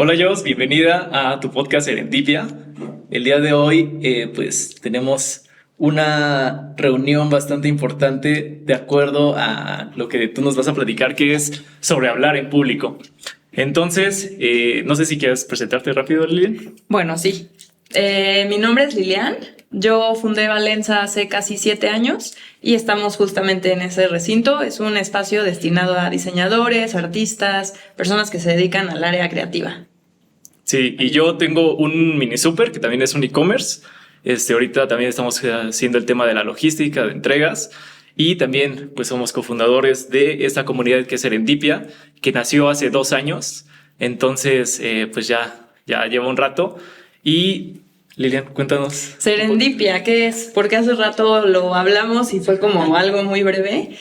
Hola Jos, bienvenida a tu podcast Serendipia. El día de hoy pues tenemos una reunión bastante importante de acuerdo a lo que tú nos vas a platicar, que es sobre hablar en público. Entonces, no sé si quieres presentarte rápido, Lilian. Bueno, sí. Mi nombre es Lilian. Yo fundé Valenza hace casi 7 años y estamos justamente en ese recinto. Es un espacio destinado a diseñadores, artistas, personas que se dedican al área creativa. Sí, y yo tengo un mini super que también es un e-commerce. Ahorita también estamos haciendo el tema de la logística, de entregas. Y también pues somos cofundadores de esta comunidad que es Serendipia, que nació hace 2 años. Entonces, pues ya lleva un rato. Y Lilian, cuéntanos. Serendipia, ¿qué es? Porque hace rato lo hablamos y fue como algo muy breve.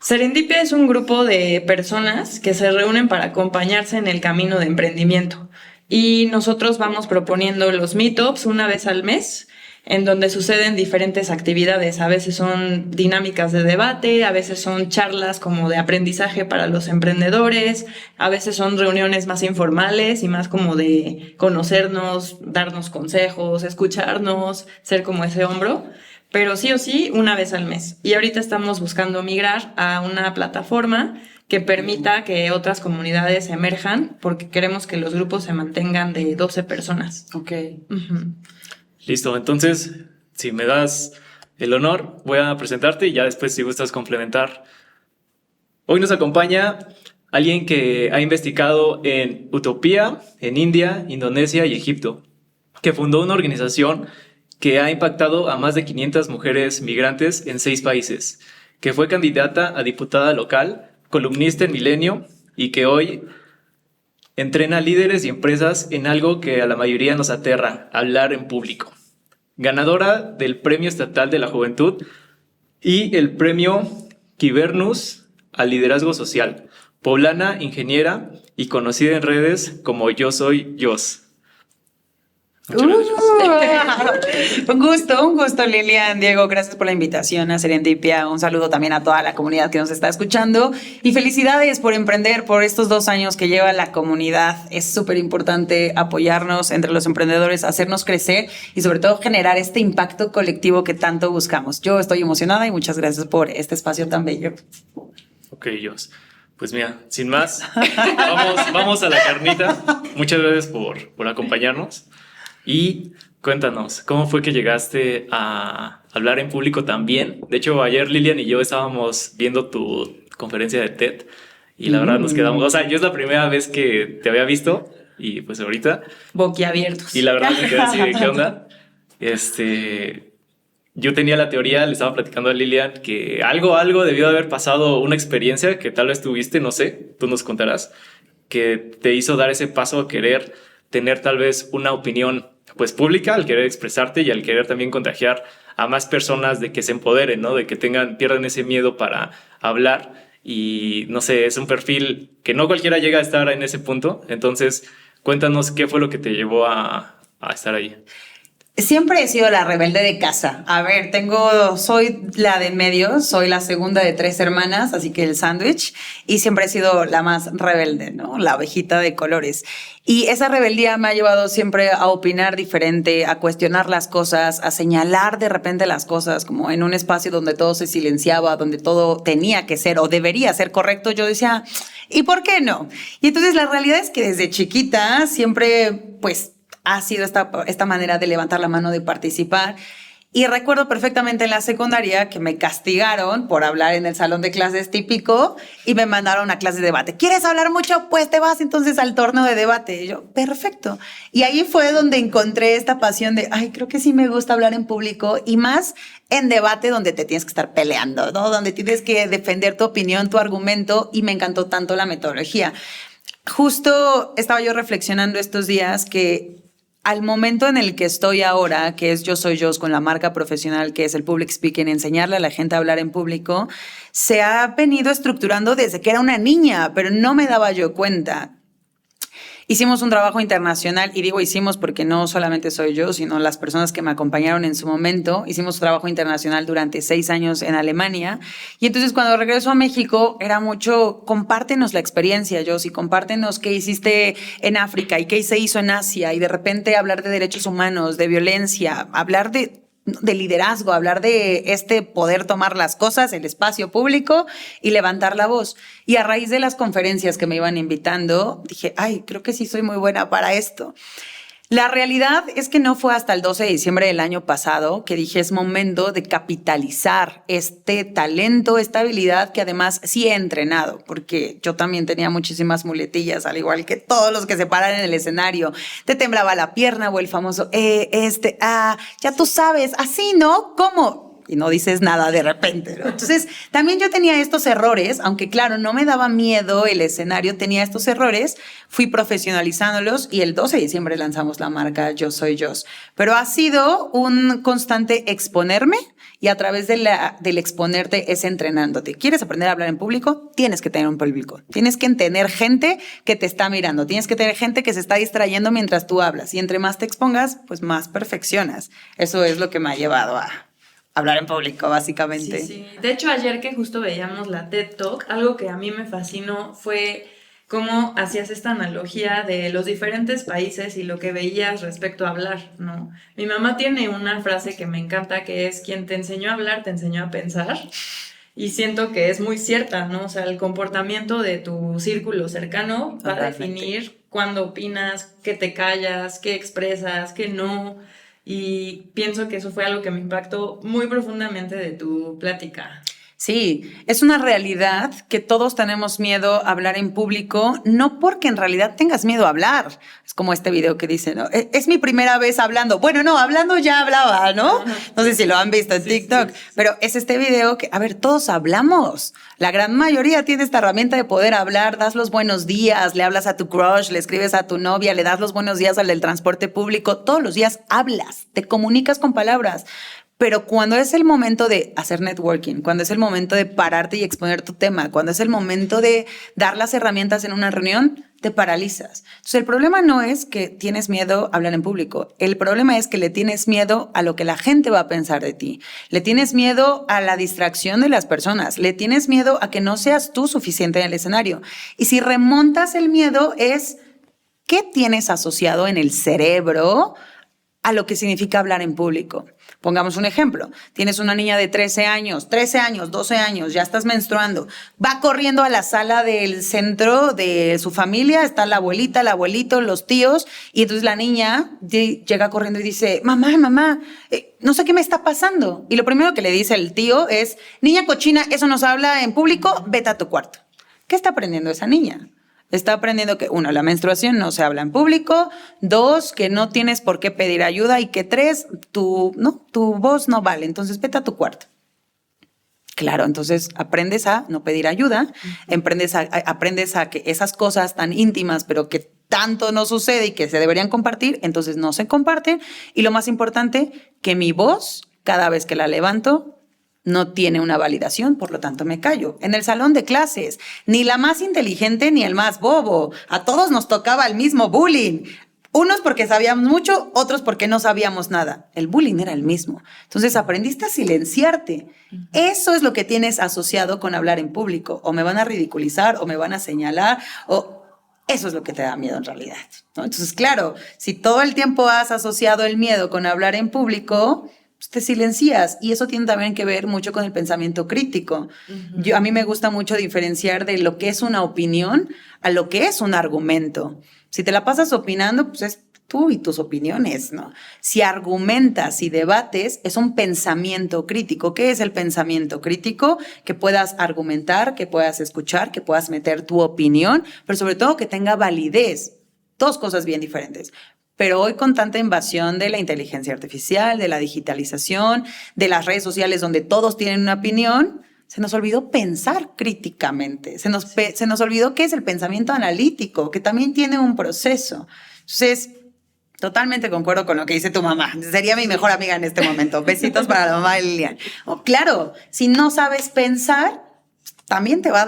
Serendipia es un grupo de personas que se reúnen para acompañarse en el camino de emprendimiento. Y nosotros vamos proponiendo los meetups una vez al mes, en donde suceden diferentes actividades. A veces son dinámicas de debate, a veces son charlas como de aprendizaje para los emprendedores, a veces son reuniones más informales y más como de conocernos, darnos consejos, escucharnos, ser como ese hombro. Pero sí o sí, una vez al mes. Y ahorita estamos buscando migrar a una plataforma que permita que otras comunidades emerjan, porque queremos que los grupos se mantengan de 12 personas. Ok. Uh-huh. Listo, entonces, si me das el honor, voy a presentarte y ya después, si gustas complementar. Hoy nos acompaña alguien que ha investigado en Utopía, en India, Indonesia y Egipto, que fundó una organización que ha impactado a más de 500 mujeres migrantes en 6 países, que fue candidata a diputada local, columnista en Milenio y que hoy entrena líderes y empresas en algo que a la mayoría nos aterra, hablar en público. Ganadora del Premio Estatal de la Juventud y el Premio Quibernus al Liderazgo Social. Poblana, ingeniera y conocida en redes como Yo Soy Jos. Un gusto, Lilian, Diego, gracias por la invitación a Serendipia. Un saludo también a toda la comunidad que nos está escuchando y felicidades por emprender por estos 2 años que lleva la comunidad. Es súper importante apoyarnos entre los emprendedores, hacernos crecer y sobre todo generar este impacto colectivo que tanto buscamos. Yo estoy emocionada y muchas gracias por este espacio tan bello. Ok, Jos. Pues mira, sin más, vamos a la carnita. Muchas gracias por acompañarnos. Y cuéntanos, ¿cómo fue que llegaste a hablar en público también? De hecho, ayer Lilian y yo estábamos viendo tu conferencia de TED y la verdad nos quedamos... O sea, yo es la primera vez que te había visto y pues ahorita... Boquiabiertos. Y la verdad me quedé así de, ¿qué onda? Yo tenía la teoría, le estaba platicando a Lilian, que algo debió de haber pasado, una experiencia que tal vez tuviste, no sé, tú nos contarás, que te hizo dar ese paso a querer tener tal vez una opinión pues pública, al querer expresarte y al querer también contagiar a más personas de que se empoderen, ¿no? De que pierdan ese miedo para hablar y no sé, es un perfil que no cualquiera llega a estar en ese punto. Entonces, cuéntanos qué fue lo que te llevó a estar ahí. Siempre he sido la rebelde de casa. A ver, soy la de en medio, soy la segunda de 3 hermanas, así que el sándwich, y siempre he sido la más rebelde, ¿no? La ovejita de colores. Y esa rebeldía me ha llevado siempre a opinar diferente, a cuestionar las cosas, a señalar de repente las cosas, como en un espacio donde todo se silenciaba, donde todo tenía que ser o debería ser correcto. Yo decía, ¿y por qué no? Y entonces la realidad es que desde chiquita siempre, pues, ha sido esta manera de levantar la mano, de participar. Y recuerdo perfectamente en la secundaria que me castigaron por hablar en el salón de clases típico y me mandaron a clase de debate. ¿Quieres hablar mucho? Pues te vas entonces al torneo de debate. Y yo, perfecto. Y ahí fue donde encontré esta pasión de, creo que sí me gusta hablar en público y más en debate donde te tienes que estar peleando, ¿no? Donde tienes que defender tu opinión, tu argumento, y me encantó tanto la metodología. Justo estaba yo reflexionando estos días que al momento en el que estoy ahora, que es Yo Soy Jos, con la marca profesional que es el public speaking, enseñarle a la gente a hablar en público, se ha venido estructurando desde que era una niña, pero no me daba yo cuenta. Hicimos un trabajo internacional, y digo hicimos porque no solamente soy yo, sino las personas que me acompañaron en su momento. Hicimos un trabajo internacional durante 6 años en Alemania. Y entonces cuando regreso a México era mucho, compártenos la experiencia, Josie, compártenos qué hiciste en África y qué se hizo en Asia. Y de repente hablar de derechos humanos, de violencia, hablar de liderazgo, hablar de poder tomar las cosas, el espacio público y levantar la voz. Y a raíz de las conferencias que me iban invitando, dije, ay, creo que sí soy muy buena para esto. La realidad es que no fue hasta el 12 de diciembre del año pasado que dije es momento de capitalizar este talento, esta habilidad que además sí he entrenado, porque yo también tenía muchísimas muletillas, al igual que todos los que se paran en el escenario. Te temblaba la pierna o el famoso, ya tú sabes, así, ¿no? ¿Cómo? Y no dices nada de repente, ¿no? Entonces, también yo tenía estos errores, aunque claro, no me daba miedo el escenario, tenía estos errores, fui profesionalizándolos y el 12 de diciembre lanzamos la marca Yo Soy Jos. Pero ha sido un constante exponerme y a través del exponerte es entrenándote. ¿Quieres aprender a hablar en público? Tienes que tener un público. Tienes que tener gente que te está mirando. Tienes que tener gente que se está distrayendo mientras tú hablas. Y entre más te expongas, pues más perfeccionas. Eso es lo que me ha llevado a hablar en público, básicamente. Sí, sí. De hecho, ayer que justo veíamos la TED Talk, algo que a mí me fascinó fue cómo hacías esta analogía de los diferentes países y lo que veías respecto a hablar, ¿no? Mi mamá tiene una frase que me encanta, que es: quien te enseñó a hablar, te enseñó a pensar. Y siento que es muy cierta, ¿no? O sea, el comportamiento de tu círculo cercano va a definir cuándo opinas, qué te callas, qué expresas, qué no. Y pienso que eso fue algo que me impactó muy profundamente de tu plática. Sí, es una realidad que todos tenemos miedo a hablar en público, no porque en realidad tengas miedo a hablar. Es como este video que dice, ¿no? Es mi primera vez hablando. Bueno, no, hablando ya hablaba, ¿no? No sé si lo han visto en TikTok, sí. Pero es este video que, a ver, todos hablamos. La gran mayoría tiene esta herramienta de poder hablar, das los buenos días, le hablas a tu crush, le escribes a tu novia, le das los buenos días al del transporte público. Todos los días hablas, te comunicas con palabras. Pero cuando es el momento de hacer networking, cuando es el momento de pararte y exponer tu tema, cuando es el momento de dar las herramientas en una reunión, te paralizas. Entonces, el problema no es que tienes miedo a hablar en público. El problema es que le tienes miedo a lo que la gente va a pensar de ti. Le tienes miedo a la distracción de las personas. Le tienes miedo a que no seas tú suficiente en el escenario. Y si remontas el miedo es, ¿qué tienes asociado en el cerebro a lo que significa hablar en público? Pongamos un ejemplo. Tienes una niña de 13 años, 12 años, ya estás menstruando. Va corriendo a la sala del centro de su familia, está la abuelita, el abuelito, los tíos, y entonces la niña llega corriendo y dice, mamá, no sé qué me está pasando. Y lo primero que le dice el tío es, niña cochina, eso no se habla en público, vete a tu cuarto. ¿Qué está aprendiendo esa niña? Está aprendiendo que, 1, la menstruación no se habla en público, 2, que no tienes por qué pedir ayuda y que 3, tu voz no vale, entonces vete a tu cuarto. Claro, entonces aprendes a no pedir ayuda, aprendes a que esas cosas tan íntimas, pero que tanto no sucede y que se deberían compartir, entonces no se comparten. Y lo más importante, que mi voz, cada vez que la levanto, no tiene una validación, por lo tanto me callo. En el salón de clases, ni la más inteligente ni el más bobo. A todos nos tocaba el mismo bullying. Unos porque sabíamos mucho, otros porque no sabíamos nada. El bullying era el mismo. Entonces aprendiste a silenciarte. Eso es lo que tienes asociado con hablar en público. O me van a ridiculizar, o me van a señalar, o eso es lo que te da miedo en realidad, ¿no? Entonces, claro, si todo el tiempo has asociado el miedo con hablar en público, te silencias, y eso tiene también que ver mucho con el pensamiento crítico. A mí me gusta mucho diferenciar de lo que es una opinión a lo que es un argumento. Si te la pasas opinando, pues es tú y tus opiniones, ¿no? Si argumentas y debates, es un pensamiento crítico. ¿Qué es el pensamiento crítico? Que puedas argumentar, que puedas escuchar, que puedas meter tu opinión, pero sobre todo que tenga validez. 2 cosas bien diferentes. Pero hoy, con tanta invasión de la inteligencia artificial, de la digitalización, de las redes sociales donde todos tienen una opinión, se nos olvidó pensar críticamente. Se nos olvidó qué es el pensamiento analítico, que también tiene un proceso. Entonces, totalmente concuerdo con lo que dice tu mamá. Sería mi mejor amiga en este momento. Besitos para la mamá de Lilian. Claro, si no sabes pensar, también te va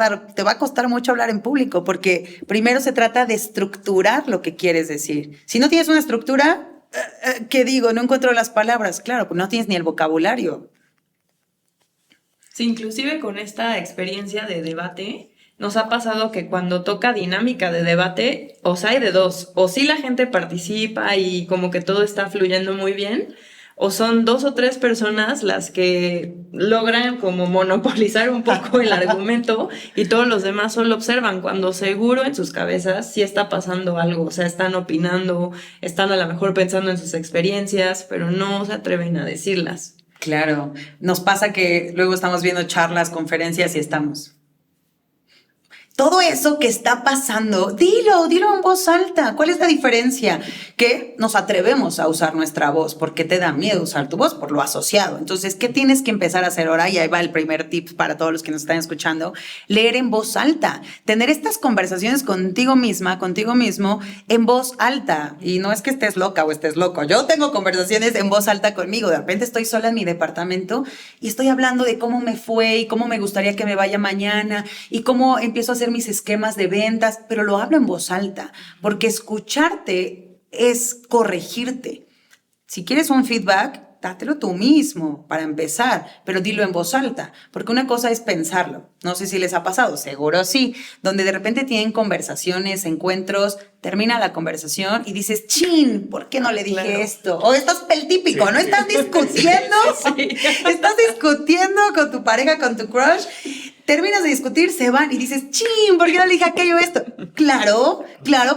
a costar mucho hablar en público, porque primero se trata de estructurar lo que quieres decir. Si no tienes una estructura, ¿qué digo? No encuentro las palabras. Claro, pues no tienes ni el vocabulario. Sí, inclusive con esta experiencia de debate, nos ha pasado que cuando toca dinámica de debate, o sea, hay de dos, o sí la gente participa y como que todo está fluyendo muy bien, o son 2 o 3 personas las que logran como monopolizar un poco el argumento y todos los demás solo observan, cuando seguro en sus cabezas sí está pasando algo, o sea, están opinando, están a lo mejor pensando en sus experiencias, pero no se atreven a decirlas. Claro, nos pasa que luego estamos viendo charlas, conferencias y estamos... Todo eso que está pasando, dilo en voz alta. ¿Cuál es la diferencia? Que nos atrevemos a usar nuestra voz porque te da miedo usar tu voz por lo asociado. Entonces, ¿qué tienes que empezar a hacer ahora? Y ahí va el primer tip para todos los que nos están escuchando. Leer en voz alta. Tener estas conversaciones contigo misma, contigo mismo, en voz alta. Y no es que estés loca o estés loco. Yo tengo conversaciones en voz alta conmigo. De repente estoy sola en mi departamento y estoy hablando de cómo me fue y cómo me gustaría que me vaya mañana y cómo empiezo a hacer mis esquemas de ventas, pero lo hablo en voz alta, porque escucharte es corregirte. Si quieres un feedback, dátelo tú mismo para empezar, pero dilo en voz alta, porque una cosa es pensarlo. No sé si les ha pasado, seguro sí, donde de repente tienen conversaciones, encuentros, termina la conversación y dices, chin, ¿por qué no le dije esto? O esto es el típico, ¿no? Estás discutiendo, estás discutiendo con tu pareja, con tu crush, terminas de discutir, se van y dices, chin, ¿por qué no le dije aquello esto? Claro,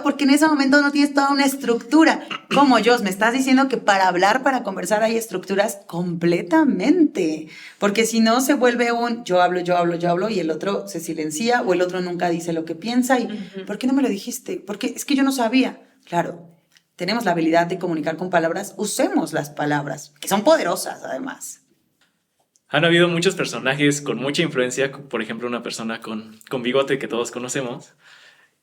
porque en ese momento no tienes toda una estructura. Como Jos, me estás diciendo que para hablar, para conversar hay estructuras completamente. Porque si no se vuelve un yo hablo y el otro se silencia o el otro nunca dice lo que piensa y ¿por qué no me lo dijiste? Porque es que yo no sabía. Claro, tenemos la habilidad de comunicar con palabras, usemos las palabras, que son poderosas además. Han habido muchos personajes con mucha influencia, por ejemplo, una persona con bigote que todos conocemos,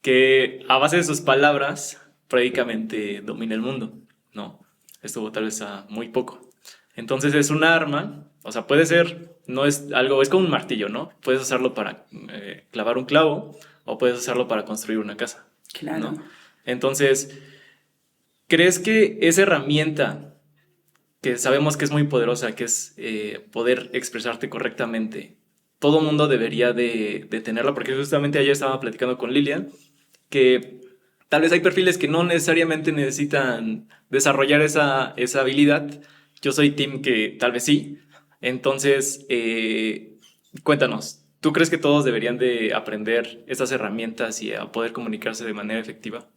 que a base de sus palabras prácticamente domina el mundo, ¿no? Estuvo tal vez a muy poco. Entonces es un arma, o sea, puede ser, no es algo, es como un martillo, ¿no? Puedes usarlo para clavar un clavo o puedes usarlo para construir una casa. Claro. ¿No? Entonces, ¿crees que esa herramienta que sabemos que es muy poderosa, que es poder expresarte correctamente, todo mundo debería de tenerla? Porque justamente ayer estaba platicando con Lilian que tal vez hay perfiles que no necesariamente necesitan desarrollar esa habilidad. Yo soy team que tal vez sí. Entonces, cuéntanos, ¿tú crees que todos deberían de aprender estas herramientas y a poder comunicarse de manera efectiva?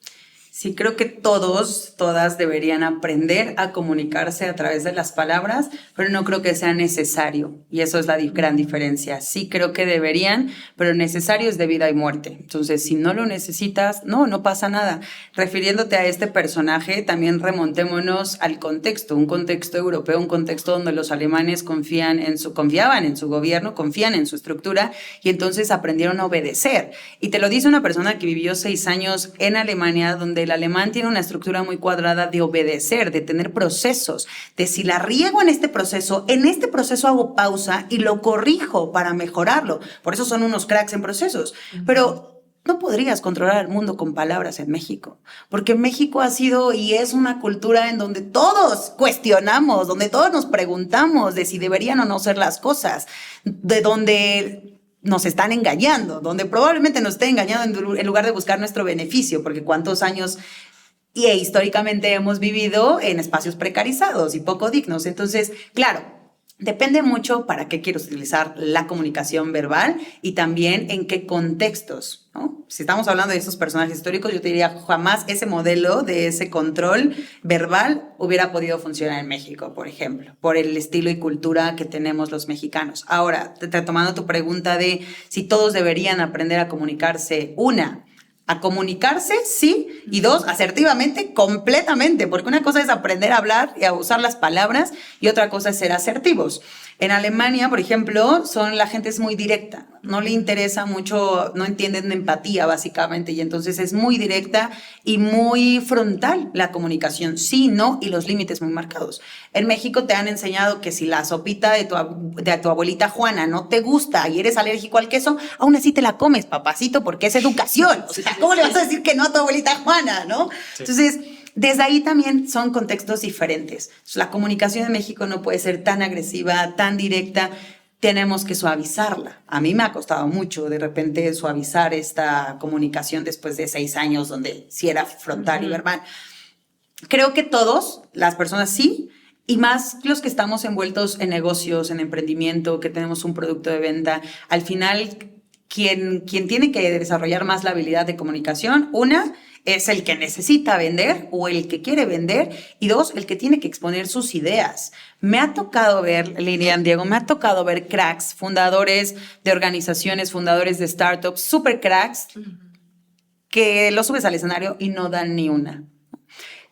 Sí, creo que todas deberían aprender a comunicarse a través de las palabras, pero no creo que sea necesario. Y eso es la gran diferencia. Sí creo que deberían, pero necesario es de vida y muerte. Entonces, si no lo necesitas, no pasa nada. Refiriéndote a este personaje, también remontémonos al contexto, un contexto europeo, un contexto donde los alemanes confiaban en su gobierno, confían en su estructura y entonces aprendieron a obedecer. Y te lo dice una persona que vivió 6 años en Alemania, donde el alemán tiene una estructura muy cuadrada de obedecer, de tener procesos, de si la riego en este proceso hago pausa y lo corrijo para mejorarlo. Por eso son unos cracks en procesos. Pero no podrías controlar el mundo con palabras en México, porque México ha sido y es una cultura en donde todos cuestionamos, donde todos nos preguntamos de si deberían o no ser las cosas, de donde nos están engañando, donde probablemente nos estén engañando en lugar de buscar nuestro beneficio, porque cuántos años históricamente hemos vivido en espacios precarizados y poco dignos. Entonces, claro, depende mucho para qué quieres utilizar la comunicación verbal y también en qué contextos, ¿no? Si estamos hablando de esos personajes históricos, yo te diría jamás ese modelo de ese control verbal hubiera podido funcionar en México, por ejemplo, por el estilo y cultura que tenemos los mexicanos. Ahora, retomando tu pregunta de si todos deberían aprender a comunicarse, a comunicarse, sí, y 2, asertivamente, completamente, porque una cosa es aprender a hablar y a usar las palabras y otra cosa es ser asertivos. En Alemania, por ejemplo, la gente es muy directa, no le interesa mucho, no entienden de empatía básicamente, y entonces es muy directa y muy frontal la comunicación, sí, no, y los límites muy marcados. En México te han enseñado que si la sopita de tu abuelita Juana no te gusta y eres alérgico al queso, aún así te la comes, papacito, porque es educación. O sea, ¿cómo le vas a decir que no a tu abuelita Juana, no? Sí. Entonces, desde ahí también son contextos diferentes. La comunicación en México no puede ser tan agresiva, tan directa. Tenemos que suavizarla. A mí me ha costado mucho de repente suavizar esta comunicación después de 6 años donde sí era frontal y verbal. Creo que todos, las personas sí, y más los que estamos envueltos en negocios, en emprendimiento, que tenemos un producto de venta, al final quien tiene que desarrollar más la habilidad de comunicación, una, es el que necesita vender o el que quiere vender, y 2, el que tiene que exponer sus ideas. Me ha tocado ver, Lilian, Diego, me ha tocado ver cracks, fundadores de organizaciones, fundadores de startups, super cracks, que los subes al escenario y no dan ni una.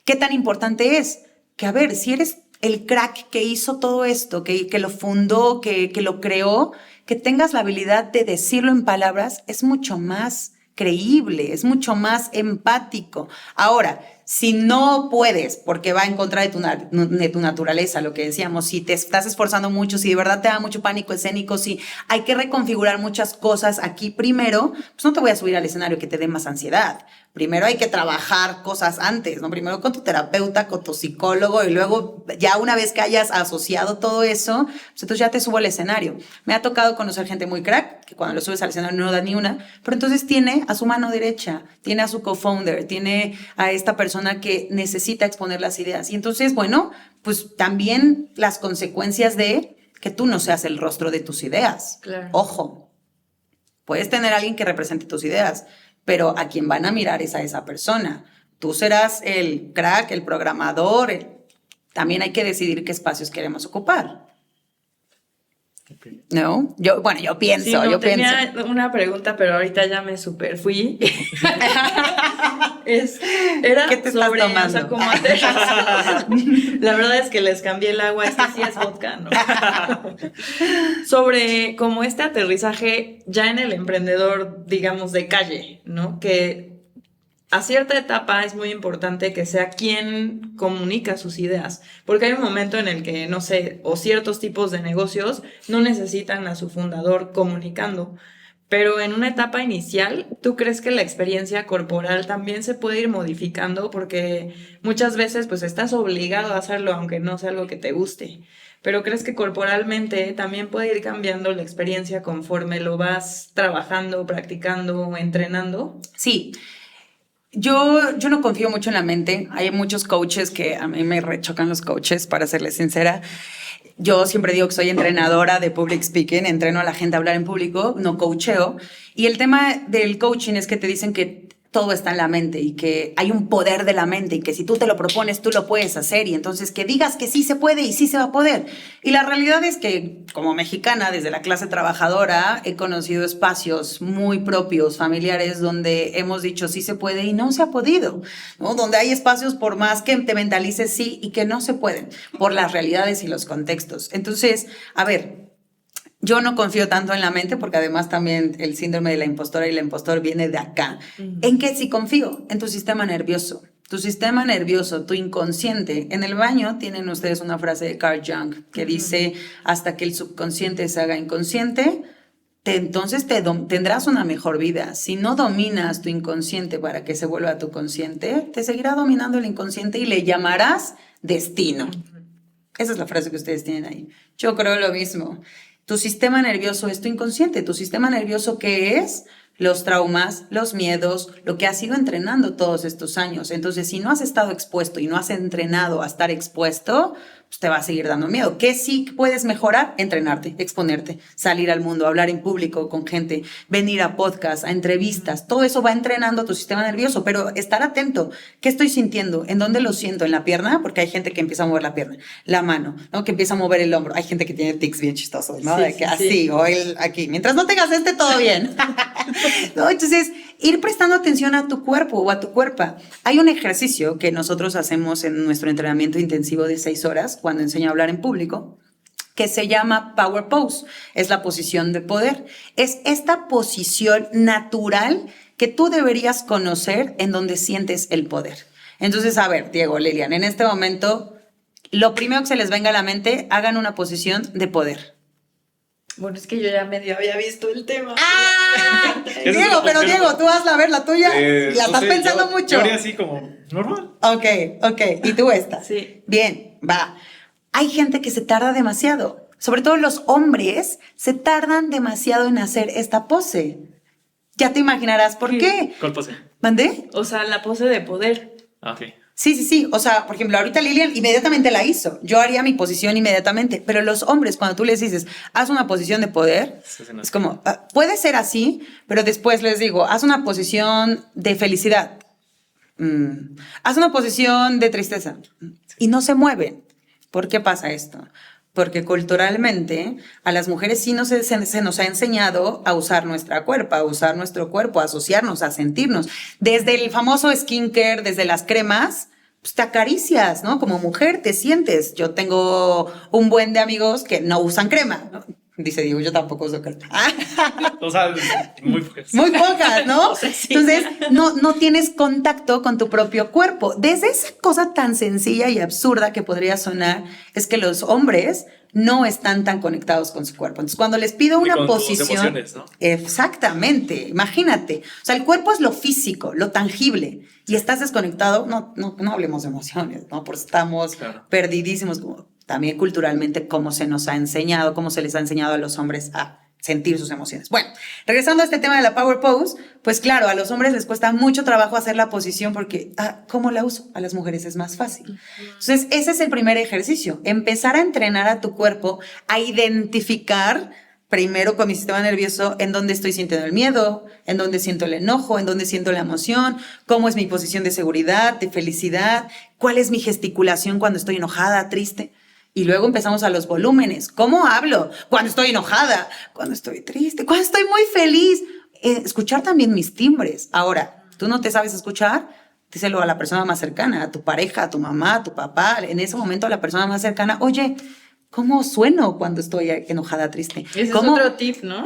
¿Qué tan importante es? Que, a ver, si eres el crack que hizo todo esto, que lo fundó, que lo creó, que tengas la habilidad de decirlo en palabras, es mucho más creíble, es mucho más empático. Ahora, si no puedes, porque va en contra de tu naturaleza, lo que decíamos, si te estás esforzando mucho, si de verdad te da mucho pánico escénico, si hay que reconfigurar muchas cosas aquí primero, pues no te voy a subir al escenario que te dé más ansiedad. Primero hay que trabajar cosas antes, ¿no? Primero con tu terapeuta, con tu psicólogo, y luego ya una vez que hayas asociado todo eso, pues entonces ya te subo al escenario. Me ha tocado conocer gente muy crack, que cuando lo subes al escenario no da ni una, pero entonces tiene a su mano derecha, tiene a su co-founder, tiene a esta persona que necesita exponer las ideas. Y entonces, bueno, pues también las consecuencias de que tú no seas el rostro de tus ideas. Claro. Ojo, puedes tener a alguien que represente tus ideas, pero a quien van a mirar es a esa persona. Tú serás el crack, el programador. También hay que decidir qué espacios queremos ocupar. ¿No? Yo pienso, sí, no, tenía una pregunta, pero ahorita ya me super fui. Era ¿qué te sobre, estás tomando? o sea, ¿cómo la verdad es que les cambié el agua, este sí es vodka, ¿no? Sobre como este aterrizaje ya en el emprendedor, digamos, de calle, ¿no? Que a cierta etapa es muy importante que sea quien comunica sus ideas, porque hay un momento en el que, no sé, o ciertos tipos de negocios no necesitan a su fundador comunicando, pero en una etapa inicial, ¿tú crees que la experiencia corporal también se puede ir modificando? Porque muchas veces pues estás obligado a hacerlo aunque no sea algo que te guste, pero ¿crees que corporalmente también puede ir cambiando la experiencia conforme lo vas trabajando, practicando o entrenando? Sí. Yo no confío mucho en la mente. Hay muchos coaches que a mí me rechocan los coaches, para serles sincera. Yo siempre digo que soy entrenadora de public speaking, entreno a la gente a hablar en público, no coacheo. Y el tema del coaching es que te dicen que todo está en la mente y que hay un poder de la mente y que si tú te lo propones, tú lo puedes hacer, y entonces que digas que sí se puede y sí se va a poder. Y la realidad es que como mexicana, desde la clase trabajadora, he conocido espacios muy propios, familiares, donde hemos dicho sí se puede y no se ha podido, ¿no? Donde hay espacios por más que te mentalices sí y que no se pueden por las realidades y los contextos. Entonces, a ver, yo no confío tanto en la mente, porque además también el síndrome de la impostora y el impostor viene de acá. ¿En qué sí confío? En tu sistema nervioso. Tu sistema nervioso, tu inconsciente. En el baño tienen ustedes una frase de Carl Jung que dice, hasta que el subconsciente se haga inconsciente, entonces tendrás una mejor vida. Si no dominas tu inconsciente para que se vuelva tu consciente, te seguirá dominando el inconsciente y le llamarás destino. Esa es la frase que ustedes tienen ahí. Yo creo lo mismo. Tu sistema nervioso es tu inconsciente. Tu sistema nervioso, ¿qué es? Los traumas, los miedos, lo que has ido entrenando todos estos años. Entonces, si no has estado expuesto y no has entrenado a estar expuesto, pues te va a seguir dando miedo. ¿Qué sí puedes mejorar? Entrenarte, exponerte, salir al mundo, hablar en público con gente, venir a podcasts, a entrevistas. Todo eso va entrenando tu sistema nervioso, pero estar atento. ¿Qué estoy sintiendo? ¿En dónde lo siento? ¿En la pierna? Porque hay gente que empieza a mover la pierna. La mano, ¿no? Que empieza a mover el hombro. Hay gente que tiene tics bien chistosos, ¿no? Sí, de que así, o aquí. Mientras no tengas todo bien. ¿No? Entonces, ir prestando atención a tu cuerpo o a tu cuerpo. Hay un ejercicio que nosotros hacemos en nuestro entrenamiento intensivo de 6 horas cuando enseño a hablar en público, que se llama Power Pose. Es la posición de poder. Es esta posición natural que tú deberías conocer en donde sientes el poder. Entonces, a ver, Diego, Lilian, en este momento, lo primero que se les venga a la mente, hagan una posición de poder. Bueno, es que yo ya medio había visto el tema. ¡Ah! Diego, tú hazla, a ver, la tuya. La estás pensando mucho. Yo haría así como normal. Ok. ¿Y tú esta? Sí. Bien, va. Hay gente que se tarda demasiado. Sobre todo los hombres se tardan demasiado en hacer esta pose. Ya te imaginarás por qué. ¿Cuál pose? ¿Mandé? O sea, la pose de poder. Ah, ok. Sí. O sea, por ejemplo, ahorita Lilian inmediatamente la hizo. Yo haría mi posición inmediatamente. Pero los hombres, cuando tú les dices, haz una posición de poder, es como, puede ser así, pero después les digo, haz una posición de felicidad. Haz una posición de tristeza. Y no se mueven. ¿Por qué pasa esto? Porque culturalmente a las mujeres sí se nos ha enseñado a usar nuestro cuerpo, a asociarnos, a sentirnos. Desde el famoso skincare, desde las cremas, pues te acaricias, ¿no? Como mujer te sientes. Yo tengo un buen de amigos que no usan crema, ¿no? Dice Diego, yo tampoco uso crema. O sea, muy pocas. Muy pocas, ¿no? O sea, sí. Entonces, no tienes contacto con tu propio cuerpo. Desde esa cosa tan sencilla y absurda que podría sonar, es que los hombres no están tan conectados con su cuerpo. Entonces, cuando les pido una posición... Tus emociones, ¿no? Exactamente, imagínate. O sea, el cuerpo es lo físico, lo tangible. Y estás desconectado, no hablemos de emociones, ¿no? Porque estamos perdidísimos, como también culturalmente, cómo se nos ha enseñado, cómo se les ha enseñado a los hombres a sentir sus emociones. Bueno, regresando a este tema de la Power Pose, pues claro, a los hombres les cuesta mucho trabajo hacer la posición porque, ¿cómo la uso? A las mujeres es más fácil. Entonces, ese es el primer ejercicio, empezar a entrenar a tu cuerpo a identificar primero con mi sistema nervioso en dónde estoy sintiendo el miedo, en dónde siento el enojo, en dónde siento la emoción, cómo es mi posición de seguridad, de felicidad, cuál es mi gesticulación cuando estoy enojada, triste. Y luego empezamos a los volúmenes. ¿Cómo hablo? Cuando estoy enojada, cuando estoy triste, cuando estoy muy feliz. Escuchar también mis timbres. Ahora, ¿tú no te sabes escuchar? Díselo a la persona más cercana, a tu pareja, a tu mamá, a tu papá. En ese momento a la persona más cercana, oye, ¿cómo sueno cuando estoy enojada, triste? Ese es otro tip, ¿no?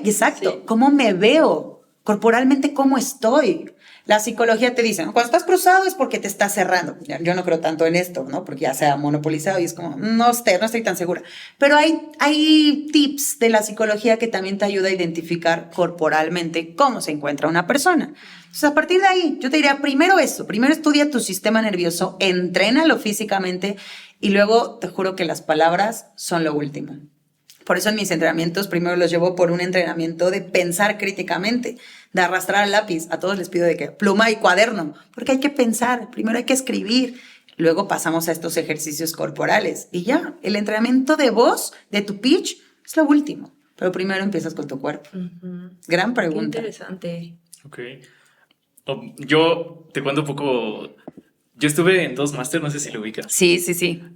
Exacto. Sí. ¿Cómo me veo? Corporalmente, ¿cómo estoy? La psicología te dice, ¿no? Cuando estás cruzado es porque te estás cerrando. Yo no creo tanto en esto, ¿no? Porque ya se ha monopolizado y es como, no estoy tan segura. Pero hay tips de la psicología que también te ayuda a identificar corporalmente cómo se encuentra una persona. Entonces, a partir de ahí, yo te diría, primero estudia tu sistema nervioso, entrénalo físicamente y luego te juro que las palabras son lo último. Por eso en mis entrenamientos primero los llevo por un entrenamiento de pensar críticamente, de arrastrar el lápiz. A todos les pido de que pluma y cuaderno, porque hay que pensar, primero hay que escribir, luego pasamos a estos ejercicios corporales y ya, el entrenamiento de voz, de tu pitch, es lo último, pero primero empiezas con tu cuerpo. Gran pregunta. Qué interesante. Ok. Yo te cuento un poco, yo estuve en Toastmasters, no sé si lo ubicas. Sí.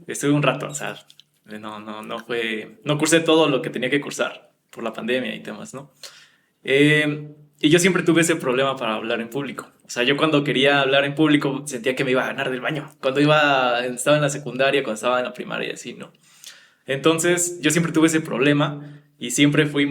Estuve un rato, o sea, no cursé todo lo que tenía que cursar por la pandemia y temas, ¿no? Y yo siempre tuve ese problema para hablar en público. O sea, yo cuando quería hablar en público sentía que me iba a ganar del baño. Cuando estaba en la secundaria, cuando estaba en la primaria, así, ¿no? Entonces, yo siempre tuve ese problema y siempre fui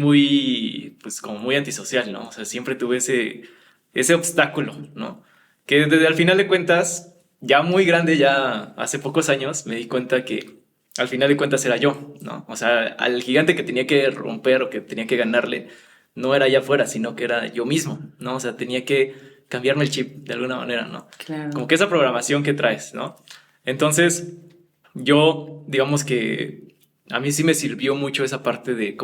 como muy antisocial, ¿no? O sea, siempre tuve ese obstáculo, ¿no? Que desde al final de cuentas, ya muy grande, ya hace pocos años, me di cuenta que al final de cuentas era yo, ¿no? O sea, al gigante que tenía que romper o que tenía que ganarle, no era allá afuera, sino que era yo mismo, ¿no? O sea, tenía que cambiarme el chip de alguna manera, ¿no? Claro. Como que esa programación que traes, ¿no? Entonces, yo, digamos que a mí sí me sirvió mucho esa parte de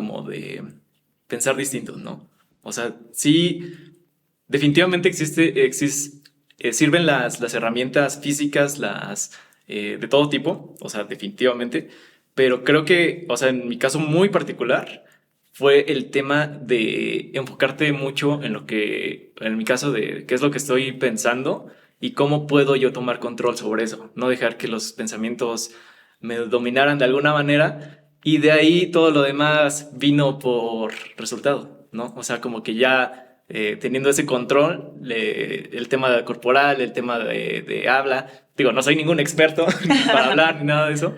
pensar distinto, ¿no? O sea, sí, definitivamente sirven las herramientas físicas, de todo tipo, o sea, definitivamente, pero creo que, o sea, en mi caso muy particular, fue el tema de enfocarte mucho en mi caso, de qué es lo que estoy pensando y cómo puedo yo tomar control sobre eso, no dejar que los pensamientos me dominaran de alguna manera y de ahí todo lo demás vino por resultado, ¿no? O sea, como que ya teniendo ese control, el tema corporal, el tema de habla, digo, no soy ningún experto para hablar ni nada de eso,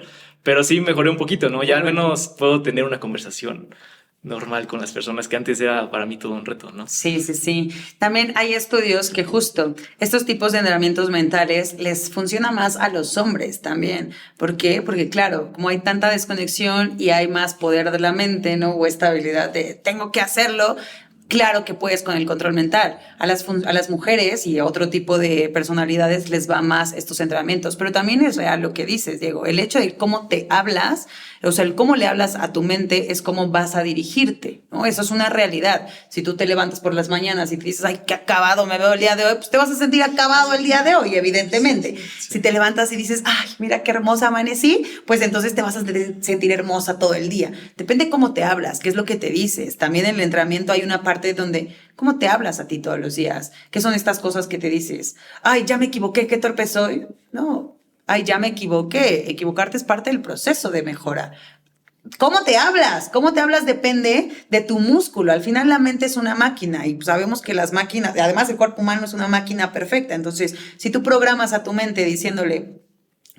pero sí mejoré un poquito, ¿no? Ya al menos puedo tener una conversación normal con las personas, que antes era para mí todo un reto, ¿no? Sí, sí, sí. También hay estudios que justo estos tipos de entrenamientos mentales les funciona más a los hombres también. ¿Por qué? Porque claro, como hay tanta desconexión y hay más poder de la mente, ¿no? O esta habilidad de tengo que hacerlo. Claro que puedes con el control mental. A las mujeres y a otro tipo de personalidades les va más estos entrenamientos. Pero también es real lo que dices, Diego. El hecho de cómo te hablas, o sea, el cómo le hablas a tu mente es cómo vas a dirigirte, ¿no? Eso es una realidad. Si tú te levantas por las mañanas y te dices, ay, qué acabado me veo el día de hoy, pues te vas a sentir acabado el día de hoy, evidentemente. Sí. Si te levantas y dices, ay, mira qué hermosa amanecí, pues entonces te vas a sentir hermosa todo el día. Depende cómo te hablas, qué es lo que te dices. También en el entrenamiento hay una parte donde, ¿cómo te hablas a ti todos los días? ¿Qué son estas cosas que te dices? Ay, ya me equivoqué, qué torpe soy. No, ay, ya me equivoqué. Equivocarte es parte del proceso de mejora. ¿Cómo te hablas? ¿Cómo te hablas? Depende de tu músculo. Al final la mente es una máquina y sabemos que las máquinas, además el cuerpo humano es una máquina perfecta. Entonces, si tú programas a tu mente diciéndole,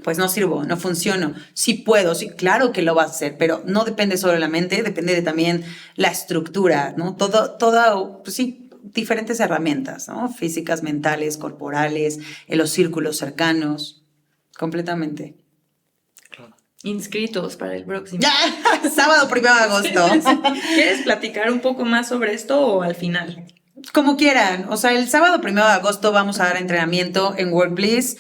pues no sirvo, no funciono, sí puedo, sí, claro que lo vas a hacer, pero no depende solo de la mente, depende de también la estructura, ¿no? Todo, pues sí, diferentes herramientas, ¿no? Físicas, mentales, corporales, en los círculos cercanos, completamente. Inscritos para el próximo. ¡Ya! Sábado 1 de agosto. Sí, sí, sí. ¿Quieres platicar un poco más sobre esto o al final? Como quieran, o sea, el sábado 1 de agosto vamos a dar entrenamiento en WorkBliss.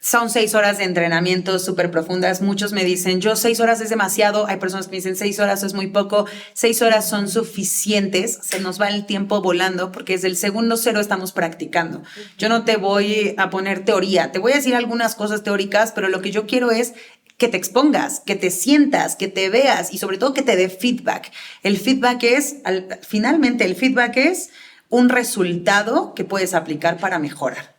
Son 6 horas de entrenamiento súper profundas. Muchos me dicen, yo 6 horas es demasiado. Hay personas que me dicen, 6 horas es muy poco. 6 horas son suficientes. Se nos va el tiempo volando porque desde el segundo cero estamos practicando. Yo no te voy a poner teoría. Te voy a decir algunas cosas teóricas, pero lo que yo quiero es que te expongas, que te sientas, que te veas y sobre todo que te dé feedback. El feedback finalmente el feedback es un resultado que puedes aplicar para mejorar.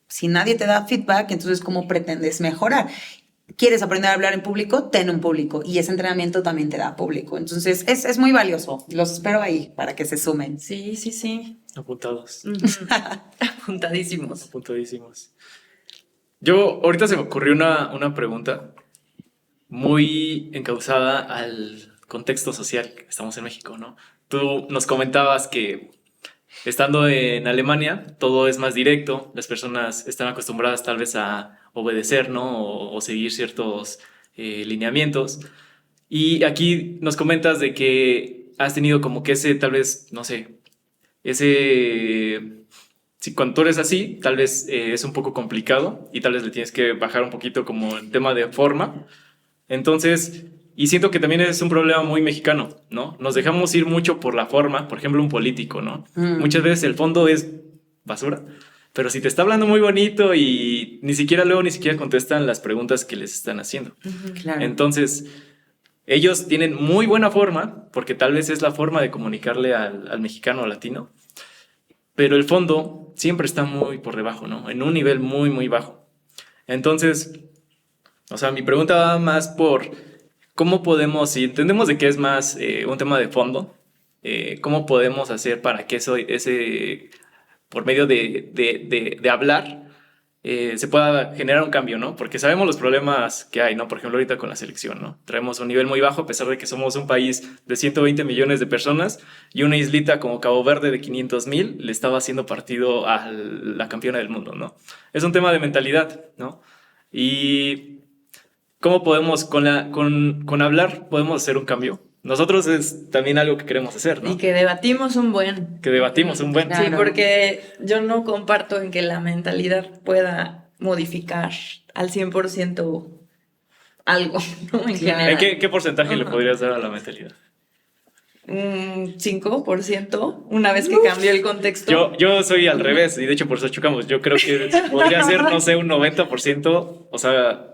Si nadie te da feedback, entonces ¿cómo pretendes mejorar? ¿Quieres aprender a hablar en público? Ten un público y ese entrenamiento también te da público. Entonces es muy valioso. Los espero ahí para que se sumen. Sí, sí, sí. Apuntados. Apuntadísimos. Apuntadísimos. Yo, ahorita se me ocurrió una pregunta muy encauzada al contexto social que estamos en México, ¿no? Tú nos comentabas que estando en Alemania, todo es más directo, las personas están acostumbradas tal vez a obedecer, ¿no? O seguir ciertos lineamientos. Y aquí nos comentas de que has tenido como que ese, tal vez, no sé, si cuando tú eres así, tal vez es un poco complicado y tal vez le tienes que bajar un poquito como el tema de forma. Entonces, y siento que también es un problema muy mexicano, ¿no? Nos dejamos ir mucho por la forma, por ejemplo, un político, ¿no? Muchas veces el fondo es basura, pero si te está hablando muy bonito y ni siquiera contestan las preguntas que les están haciendo. Claro. Entonces, ellos tienen muy buena forma, porque tal vez es la forma de comunicarle al mexicano o latino, pero el fondo siempre está muy por debajo, ¿no? En un nivel muy, muy bajo. Entonces, o sea, mi pregunta va más por cómo podemos, si entendemos de que es más un tema de fondo, cómo podemos hacer para que por medio de hablar, se pueda generar un cambio, ¿no? Porque sabemos los problemas que hay, ¿no? Por ejemplo, ahorita con la selección, ¿no? Traemos un nivel muy bajo a pesar de que somos un país de 120 millones de personas y una islita como Cabo Verde de 500,000 le estaba haciendo partido a la campeona del mundo, ¿no? Es un tema de mentalidad, ¿no? Y ¿cómo podemos, con hablar, podemos hacer un cambio? Nosotros es también algo que queremos hacer, ¿no? Y que debatimos un buen. Que debatimos un buen. Claro. Sí, porque yo no comparto en que la mentalidad pueda modificar al 100% algo, ¿no? En general. ¿Qué porcentaje le podrías dar a la mentalidad? Un 5%, una vez que cambió el contexto. Yo soy al revés, y de hecho por eso chocamos. Yo creo que podría ser, no sé, un 90%. O sea,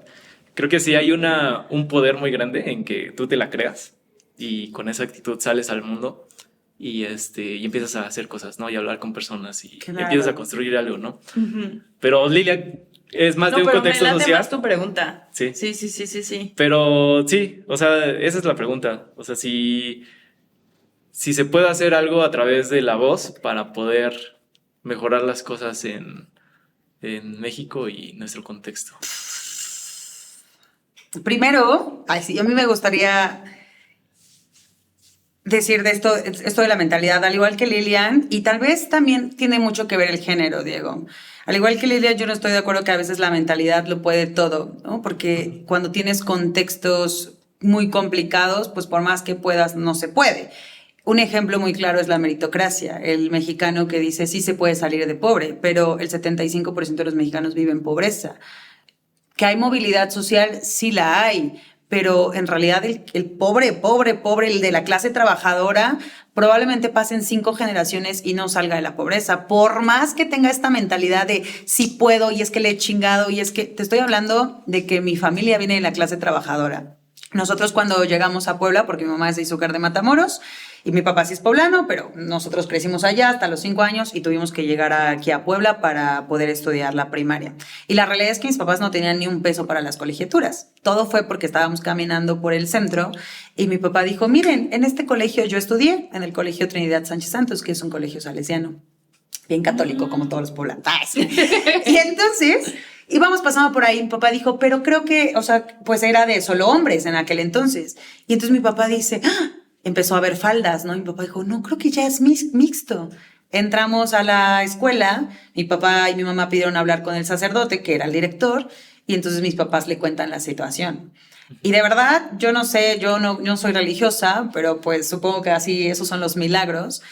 creo que sí hay un poder muy grande en que tú te la creas y con esa actitud sales al mundo y empiezas a hacer cosas, ¿no? Y hablar con personas y Claro. empiezas a construir algo, ¿no? Pero Lilia, es más de un contexto me late social. más tu pregunta. Sí. Sí. Pero sí, o sea, esa es la pregunta. O sea, si se puede hacer algo a través de la voz para poder mejorar las cosas en México y nuestro contexto. Primero, sí, a mí me gustaría decir de esto de la mentalidad, al igual que Lilian, y tal vez también tiene mucho que ver el género, Diego. Al igual que Lilian, yo no estoy de acuerdo que a veces la mentalidad lo puede todo, ¿no? Porque cuando tienes contextos muy complicados, pues por más que puedas, no se puede. Un ejemplo muy claro es la meritocracia, el mexicano que dice sí se puede salir de pobre, pero el 75% de los mexicanos viven en pobreza. Que hay movilidad social, sí la hay, pero en realidad el pobre, el de la clase trabajadora, probablemente pasen 5 generaciones y no salga de la pobreza, por más que tenga esta mentalidad de sí puedo y es que le he chingado y es que te estoy hablando de que mi familia viene de la clase trabajadora. Nosotros cuando llegamos a Puebla, porque mi mamá es de Izúcar de Matamoros y mi papá sí es poblano, pero nosotros crecimos allá hasta los 5 años y tuvimos que llegar aquí a Puebla para poder estudiar la primaria. Y la realidad es que mis papás no tenían ni un peso para las colegiaturas. Todo fue porque estábamos caminando por el centro y mi papá dijo, miren, en este colegio yo estudié, en el Colegio Trinidad Sánchez Santos, que es un colegio salesiano. Bien católico, como todos los poblanos. Y entonces íbamos pasando por ahí, mi papá dijo, pero creo que, o sea, pues era de solo hombres en aquel entonces. Y entonces mi papá dice, empezó a ver faldas, ¿no? Y mi papá dijo, no, creo que ya es mixto. Entramos a la escuela, mi papá y mi mamá pidieron hablar con el sacerdote, que era el director, y entonces mis papás le cuentan la situación. Y de verdad, yo no sé, yo no soy religiosa, pero pues supongo que así, esos son los milagros.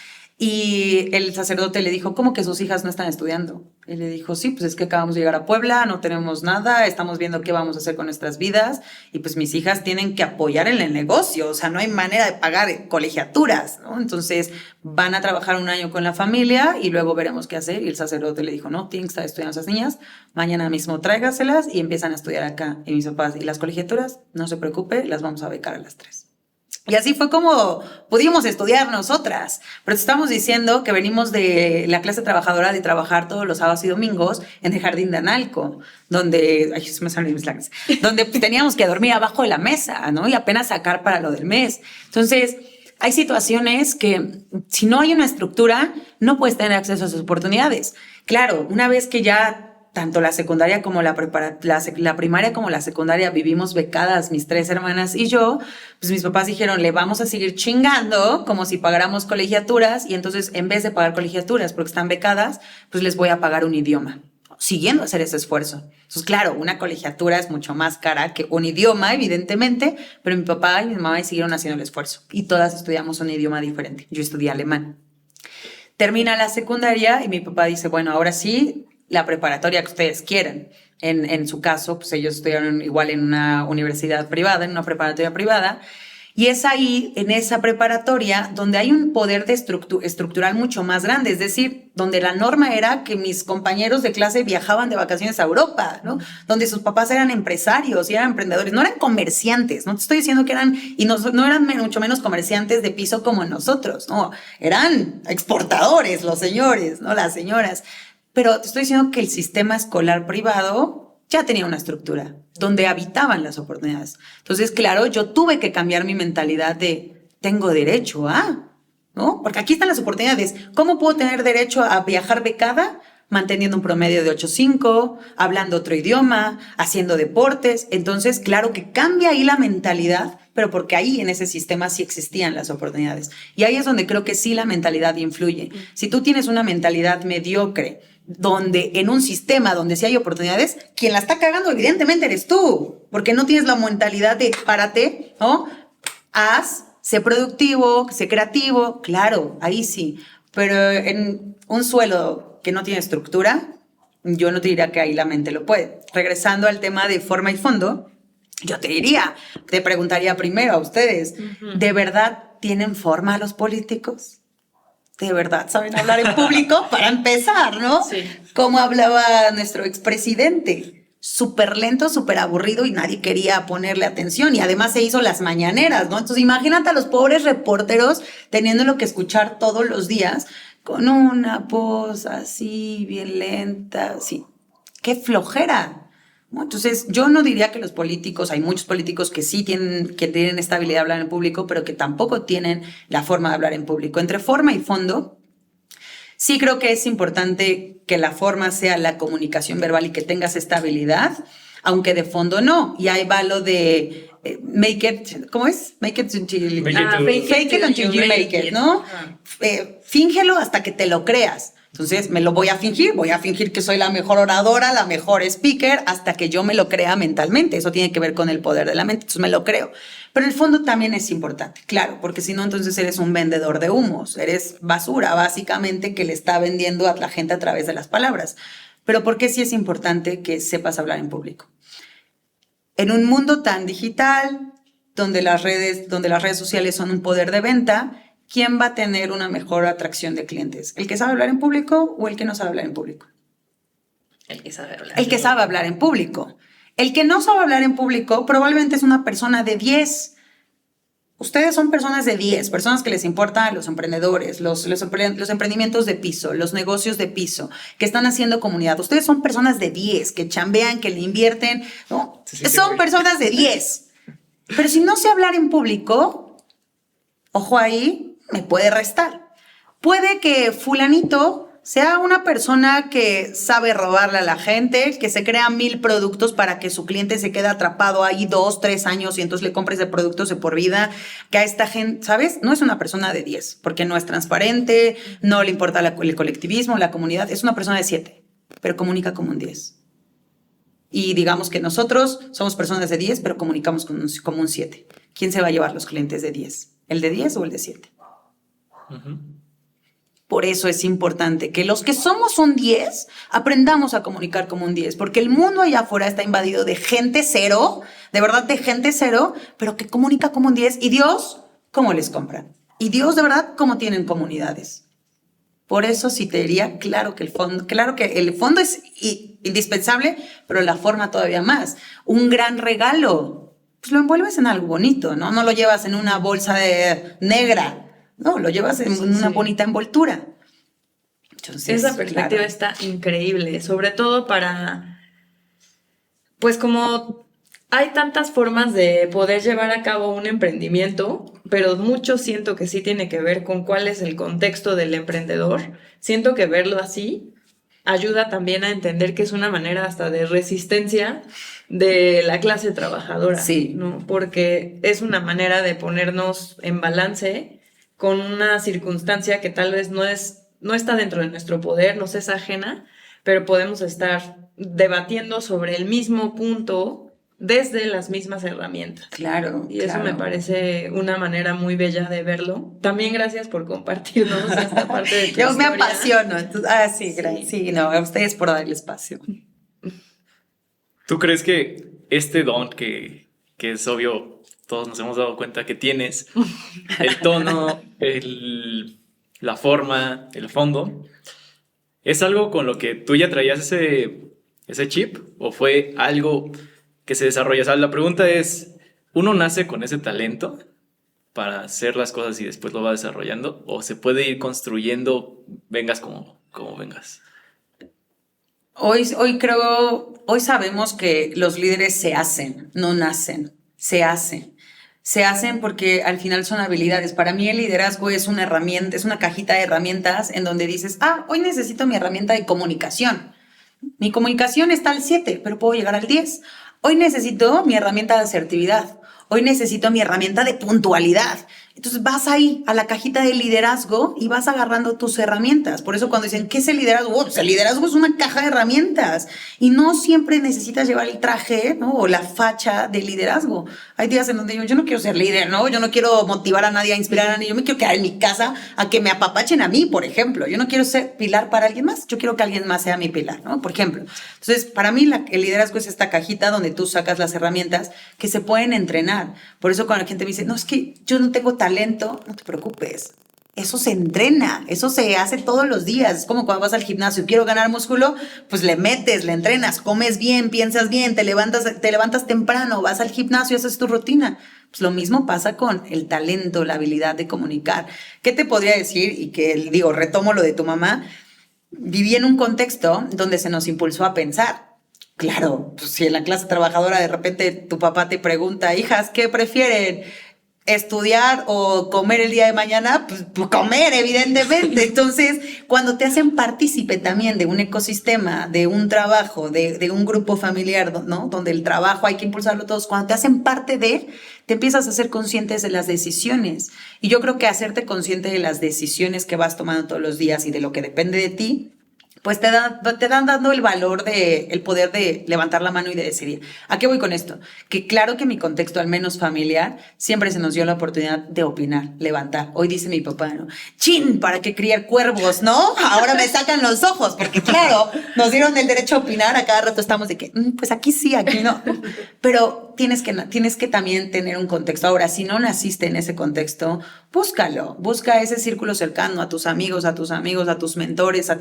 Y el sacerdote le dijo, ¿cómo que sus hijas no están estudiando? Y le dijo, sí, pues es que acabamos de llegar a Puebla, no tenemos nada, estamos viendo qué vamos a hacer con nuestras vidas y pues mis hijas tienen que apoyar en el negocio, o sea, no hay manera de pagar colegiaturas, ¿no? Entonces van a trabajar un año con la familia y luego veremos qué hacer. Y el sacerdote le dijo, no, tienen que estar estudiando esas niñas, mañana mismo tráigaselas y empiezan a estudiar acá. Y mis papás, ¿y las colegiaturas? No se preocupe, las vamos a becar a las 3. Y así fue como pudimos estudiar nosotras. Pero te estamos diciendo que venimos de la clase trabajadora de trabajar todos los sábados y domingos en el jardín de Analco, donde, ay, se me salen mis lágrimas, donde teníamos que dormir abajo de la mesa, ¿no? Y apenas sacar para lo del mes. Entonces, hay situaciones que si no hay una estructura, no puedes tener acceso a esas oportunidades. Claro, una vez que ya tanto la secundaria como la primaria como la secundaria vivimos becadas, mis 3 hermanas y yo, pues mis papás dijeron, le vamos a seguir chingando como si pagáramos colegiaturas y entonces en vez de pagar colegiaturas porque están becadas, pues les voy a pagar un idioma, siguiendo hacer ese esfuerzo. Entonces, claro, una colegiatura es mucho más cara que un idioma, evidentemente, pero mi papá y mi mamá siguieron haciendo el esfuerzo y todas estudiamos un idioma diferente. Yo estudié alemán. Termina la secundaria y mi papá dice, bueno, ahora sí, la preparatoria que ustedes quieran. En su caso, pues ellos estudiaron igual en una universidad privada, en una preparatoria privada, y es ahí, en esa preparatoria, donde hay un poder de estructural mucho más grande, es decir, donde la norma era que mis compañeros de clase viajaban de vacaciones a Europa, ¿no? Donde sus papás eran empresarios y eran emprendedores, no eran comerciantes, no te estoy diciendo que eran, y no eran mucho menos comerciantes de piso como nosotros, no, eran exportadores los señores, ¿no? Las señoras. Pero te estoy diciendo que el sistema escolar privado ya tenía una estructura donde habitaban las oportunidades. Entonces, claro, yo tuve que cambiar mi mentalidad de tengo derecho a, ¿no? Porque aquí están las oportunidades. ¿Cómo puedo tener derecho a viajar becada? Manteniendo un promedio de 8.5, hablando otro idioma, haciendo deportes. Entonces, claro que cambia ahí la mentalidad, pero porque ahí en ese sistema sí existían las oportunidades. Y ahí es donde creo que sí la mentalidad influye. Si tú tienes una mentalidad mediocre, donde en un sistema donde sí hay oportunidades, quien la está cagando evidentemente eres tú, porque no tienes la mentalidad de párate, ¿no? Sé productivo, sé creativo, claro, ahí sí, pero en un suelo que no tiene estructura, yo no te diría que ahí la mente lo puede. Regresando al tema de forma y fondo, yo te preguntaría primero a ustedes, ¿de verdad tienen forma los políticos? ¿De verdad saben hablar en público? Para empezar, ¿no? Sí. Como hablaba nuestro expresidente. Súper lento, súper aburrido y nadie quería ponerle atención. Y además se hizo las mañaneras, ¿no? Entonces imagínate a los pobres reporteros teniéndolo que escuchar todos los días con una voz así, bien lenta, así. ¡Qué flojera! ¿No? Entonces, yo no diría que los políticos, hay muchos políticos que sí tienen esta habilidad de hablar en público, pero que tampoco tienen la forma de hablar en público. Entre forma y fondo, sí creo que es importante que la forma sea la comunicación verbal y que tengas esta habilidad. aunque de fondo no. Y ahí va lo de ¿cómo es? Make it until fake it until you make it, ¿no? Fíngelo hasta que te lo creas. Entonces, me lo voy a fingir que soy la mejor oradora, la mejor speaker, hasta que yo me lo crea mentalmente. Eso tiene que ver con el poder de la mente, entonces me lo creo. Pero el fondo también es importante, claro, porque si no, entonces eres un vendedor de humos, eres basura, básicamente, que le está vendiendo a la gente a través de las palabras. Pero ¿por qué sí es importante que sepas hablar en público? En un mundo tan digital, donde las redes sociales son un poder de venta, ¿quién va a tener una mejor atracción de clientes? ¿El que sabe hablar en público o el que no sabe hablar en público? El que sabe hablar. El que sabe hablar en público. El que no sabe hablar en público probablemente es una persona de 10. Ustedes son personas de 10, personas que les importan los emprendedores, los emprendimientos de piso, los negocios de piso, que están haciendo comunidad. Ustedes son personas de 10, que chambean, que le invierten, ¿no? Son personas de 10. Pero si no sé hablar en público, ojo ahí, me puede restar. Puede que fulanito sea una persona que sabe robarle a la gente, que se crea 1000 productos para que su cliente se quede atrapado ahí 2, 3 años y entonces le compre ese producto de por vida, que a esta gente, ¿sabes? No es una persona de 10, porque no es transparente, no le importa el colectivismo, la comunidad, es una persona de 7, pero comunica como un 10. Y digamos que nosotros somos personas de 10, pero comunicamos como un 7. ¿Quién se va a llevar los clientes de 10? ¿El de 10 o el de 7? Por eso es importante que los que somos un 10 aprendamos a comunicar como un 10, porque el mundo allá afuera está invadido de gente cero, de verdad de gente cero, pero que comunica como un 10. Y Dios, ¿cómo les compran? Y Dios, de verdad, ¿cómo tienen comunidades? Por eso sí te diría, claro que el fondo es indispensable, pero la forma todavía más. Un gran regalo, pues lo envuelves en algo bonito, ¿no? No lo llevas en una bolsa negra. No, lo llevas en una bonita envoltura. Entonces, esa perspectiva está increíble, sobre todo para, pues como hay tantas formas de poder llevar a cabo un emprendimiento, pero mucho siento que sí tiene que ver con cuál es el contexto del emprendedor. Siento que verlo así ayuda también a entender que es una manera hasta de resistencia de la clase trabajadora, sí, ¿no? Porque es una manera de ponernos en balance con una circunstancia que tal vez no está dentro de nuestro poder, nos es ajena, pero podemos estar debatiendo sobre el mismo punto desde las mismas herramientas. Claro. Y eso me parece una manera muy bella de verlo. También gracias por compartirnos esta parte de tu Yo me historia. apasiono. Sí, no, a ustedes por darle espacio. ¿Tú crees que este don que es obvio, todos nos hemos dado cuenta que tienes, el tono, la forma, el fondo, es algo con lo que tú ya traías ese chip o fue algo que se desarrolla? O sea, la pregunta es, ¿uno nace con ese talento para hacer las cosas y después lo va desarrollando? ¿O se puede ir construyendo, vengas como vengas? Hoy sabemos que los líderes se hacen, no nacen, se hacen. Se hacen porque al final son habilidades. Para mí el liderazgo es una herramienta, es una cajita de herramientas en donde dices, hoy necesito mi herramienta de comunicación. Mi comunicación está al 7, pero puedo llegar al 10. Hoy necesito mi herramienta de asertividad. Hoy necesito mi herramienta de puntualidad. Entonces vas ahí a la cajita de liderazgo y vas agarrando tus herramientas. Por eso cuando dicen, ¿qué es el liderazgo? Pues el liderazgo es una caja de herramientas. Y no siempre necesitas llevar el traje, ¿no? O la facha de liderazgo. Hay días en donde yo no quiero ser líder, ¿no? Yo no quiero motivar a nadie, a inspirar a nadie. Yo me quiero quedar en mi casa a que me apapachen a mí, por ejemplo. Yo no quiero ser pilar para alguien más. Yo quiero que alguien más sea mi pilar, ¿no? Por ejemplo. Entonces, para mí el liderazgo es esta cajita donde tú sacas las herramientas que se pueden entrenar. Por eso cuando la gente me dice, no, es que yo no tengo talento, no te preocupes. Eso se entrena, eso se hace todos los días. Es como cuando vas al gimnasio, quiero ganar músculo, pues le metes, le entrenas, comes bien, piensas bien, te levantas temprano, vas al gimnasio, haces tu rutina. Pues lo mismo pasa con el talento, la habilidad de comunicar. ¿Qué te podría decir? Y que retomo lo de tu mamá. Viví en un contexto donde se nos impulsó a pensar. Claro, pues si en la clase trabajadora de repente tu papá te pregunta, hijas, ¿qué prefieren? estudiar o comer el día de mañana, pues comer, evidentemente. Entonces, cuando te hacen partícipe también de un ecosistema, de un trabajo, de un grupo familiar, ¿no? Donde el trabajo hay que impulsarlo todos, cuando te hacen parte de, te empiezas a ser conscientes de las decisiones. Y yo creo que hacerte consciente de las decisiones que vas tomando todos los días y de lo que depende de ti, pues te dan dando el valor el poder de levantar la mano y de decidir. ¿A qué voy con esto? Que claro que mi contexto, al menos familiar, siempre se nos dio la oportunidad de opinar, levantar. Hoy dice mi papá, ¿no? ¡Chin! ¿Para qué criar cuervos, no? Ahora me sacan los ojos, porque claro, nos dieron el derecho a opinar, a cada rato estamos de que, pues aquí sí, aquí no. Pero tienes que también tener un contexto. Ahora, si no naciste en ese contexto, búscalo. Busca ese círculo cercano, a tus amigos, a tus mentores,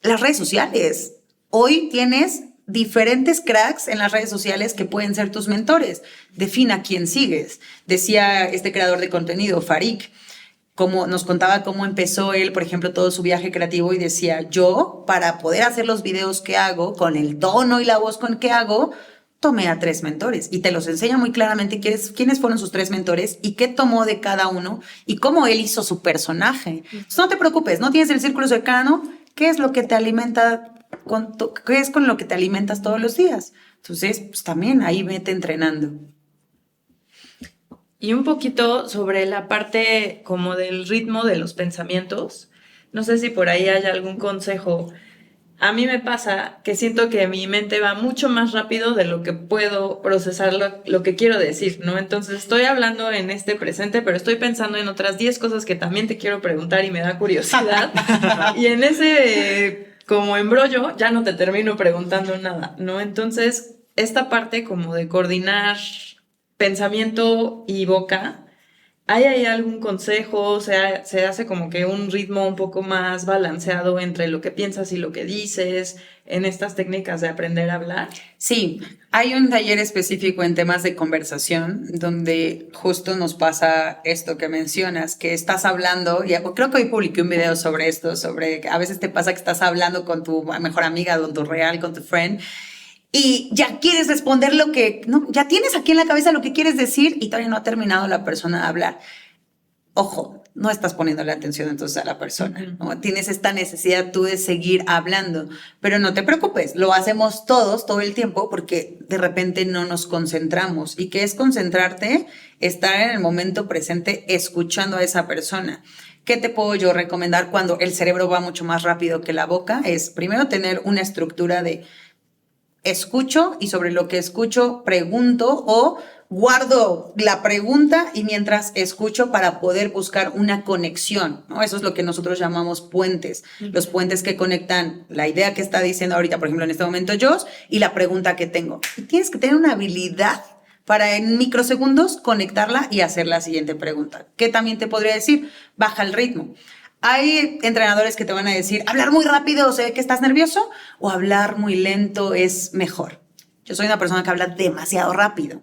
las redes sociales. Hoy tienes diferentes cracks en las redes sociales que pueden ser tus mentores. Defina quién sigues. Decía este creador de contenido, Farik, como nos contaba cómo empezó él, por ejemplo, todo su viaje creativo y decía, yo, para poder hacer los videos que hago, con el tono y la voz con que hago, tomé a 3 mentores y te los enseña muy claramente quiénes fueron sus 3 mentores y qué tomó de cada uno y cómo él hizo su personaje. Entonces, no te preocupes, no tienes el círculo cercano. ¿Qué es lo que te alimenta? ¿Qué es con lo que te alimentas todos los días? Entonces, pues también ahí vete entrenando. Y un poquito sobre la parte como del ritmo de los pensamientos. No sé si por ahí hay algún consejo. A mí me pasa que siento que mi mente va mucho más rápido de lo que puedo procesar lo que quiero decir, ¿no? Entonces estoy hablando en este presente, pero estoy pensando en otras 10 cosas que también te quiero preguntar y me da curiosidad. Y en ese como embrollo ya no te termino preguntando nada, ¿no? Entonces esta parte como de coordinar pensamiento y boca, ¿hay ahí algún consejo? O sea, se hace como que un ritmo un poco más balanceado entre lo que piensas y lo que dices en estas técnicas de aprender a hablar. Sí, hay un taller específico en temas de conversación donde justo nos pasa esto que mencionas, que estás hablando, y creo que hoy publiqué un video sobre esto, sobre que a veces te pasa que estás hablando con tu mejor amiga, con tu real, con tu friend, y ya quieres responder lo que, no, ya tienes aquí en la cabeza lo que quieres decir y todavía no ha terminado la persona de hablar. Ojo, no estás poniéndole atención entonces a la persona, ¿no? Tienes esta necesidad tú de seguir hablando, pero no te preocupes, lo hacemos todos todo el tiempo porque de repente no nos concentramos. ¿Y qué es concentrarte? Estar en el momento presente escuchando a esa persona. ¿Qué te puedo yo recomendar cuando el cerebro va mucho más rápido que la boca? Es primero tener una estructura de escucho y sobre lo que escucho pregunto o guardo la pregunta y mientras escucho para poder buscar una conexión, ¿no? Eso es lo que nosotros llamamos puentes, los puentes que conectan la idea que está diciendo ahorita, por ejemplo, en este momento Josh, y la pregunta que tengo. Y tienes que tener una habilidad para en microsegundos conectarla y hacer la siguiente pregunta. ¿Qué también te podría decir? Baja el ritmo. Hay entrenadores que te van a decir, hablar muy rápido se ve que estás nervioso o hablar muy lento es mejor. Yo soy una persona que habla demasiado rápido,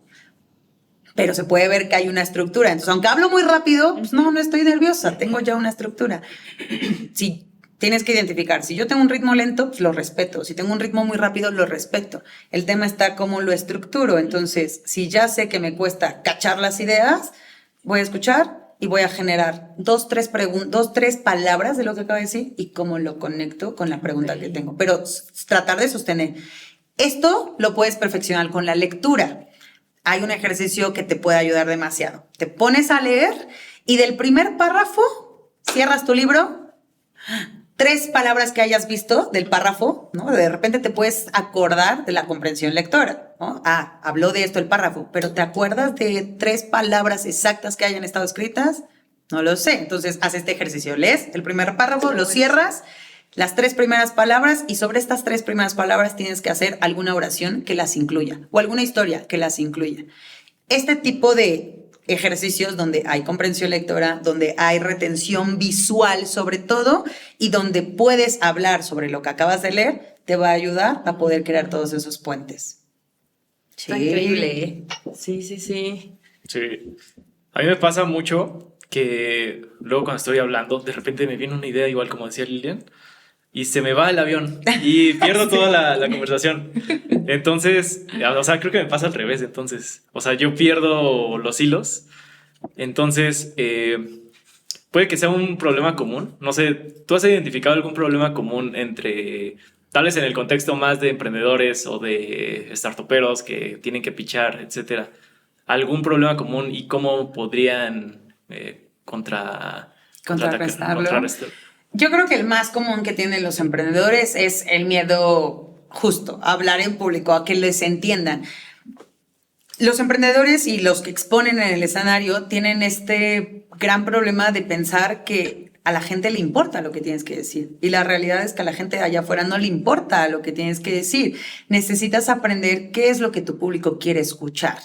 pero se puede ver que hay una estructura. Entonces, aunque hablo muy rápido, pues no estoy nerviosa, tengo ya una estructura. Si tienes que identificar, si yo tengo un ritmo lento, pues lo respeto. Si tengo un ritmo muy rápido, lo respeto. El tema está cómo lo estructuro. Entonces, si ya sé que me cuesta cachar las ideas, voy a escuchar y voy a generar dos, tres palabras de lo que acabo de decir y cómo lo conecto con la pregunta que tengo. Pero tratar de sostener. Esto lo puedes perfeccionar con la lectura. Hay un ejercicio que te puede ayudar demasiado. Te pones a leer y del primer párrafo cierras tu libro, 3 palabras que hayas visto del párrafo, ¿no? De repente te puedes acordar de la comprensión lectora, ¿no? Ah, habló de esto el párrafo, pero ¿te acuerdas de 3 palabras exactas que hayan estado escritas? No lo sé. Entonces, haz este ejercicio. Lees el primer párrafo, lo cierras, las 3 primeras palabras y sobre estas 3 primeras palabras tienes que hacer alguna oración que las incluya o alguna historia que las incluya. Este tipo de ejercicios donde hay comprensión lectora, donde hay retención visual sobre todo y donde puedes hablar sobre lo que acabas de leer, te va a ayudar a poder crear todos esos puentes. Sí. Está increíble, ¿eh? Sí. Sí. A mí me pasa mucho que luego cuando estoy hablando, de repente me viene una idea, igual como decía Lilian, y se me va el avión y pierdo toda la conversación. Entonces, o sea, creo que me pasa al revés. Entonces, o sea, yo pierdo los hilos Entonces, puede que sea un problema común. No sé, ¿tú has identificado algún problema común entre, tal vez en el contexto más de emprendedores o de startuperos que tienen que pichar, etcétera? ¿Algún problema común y cómo podrían Contrarrestarlo. contrarrestar? Yo creo que el más común que tienen los emprendedores es el miedo justo a hablar en público, a que les entiendan. Los emprendedores y los que exponen en el escenario tienen este gran problema de pensar que a la gente le importa lo que tienes que decir. Y la realidad es que a la gente de allá afuera no le importa lo que tienes que decir. Necesitas aprender qué es lo que tu público quiere escuchar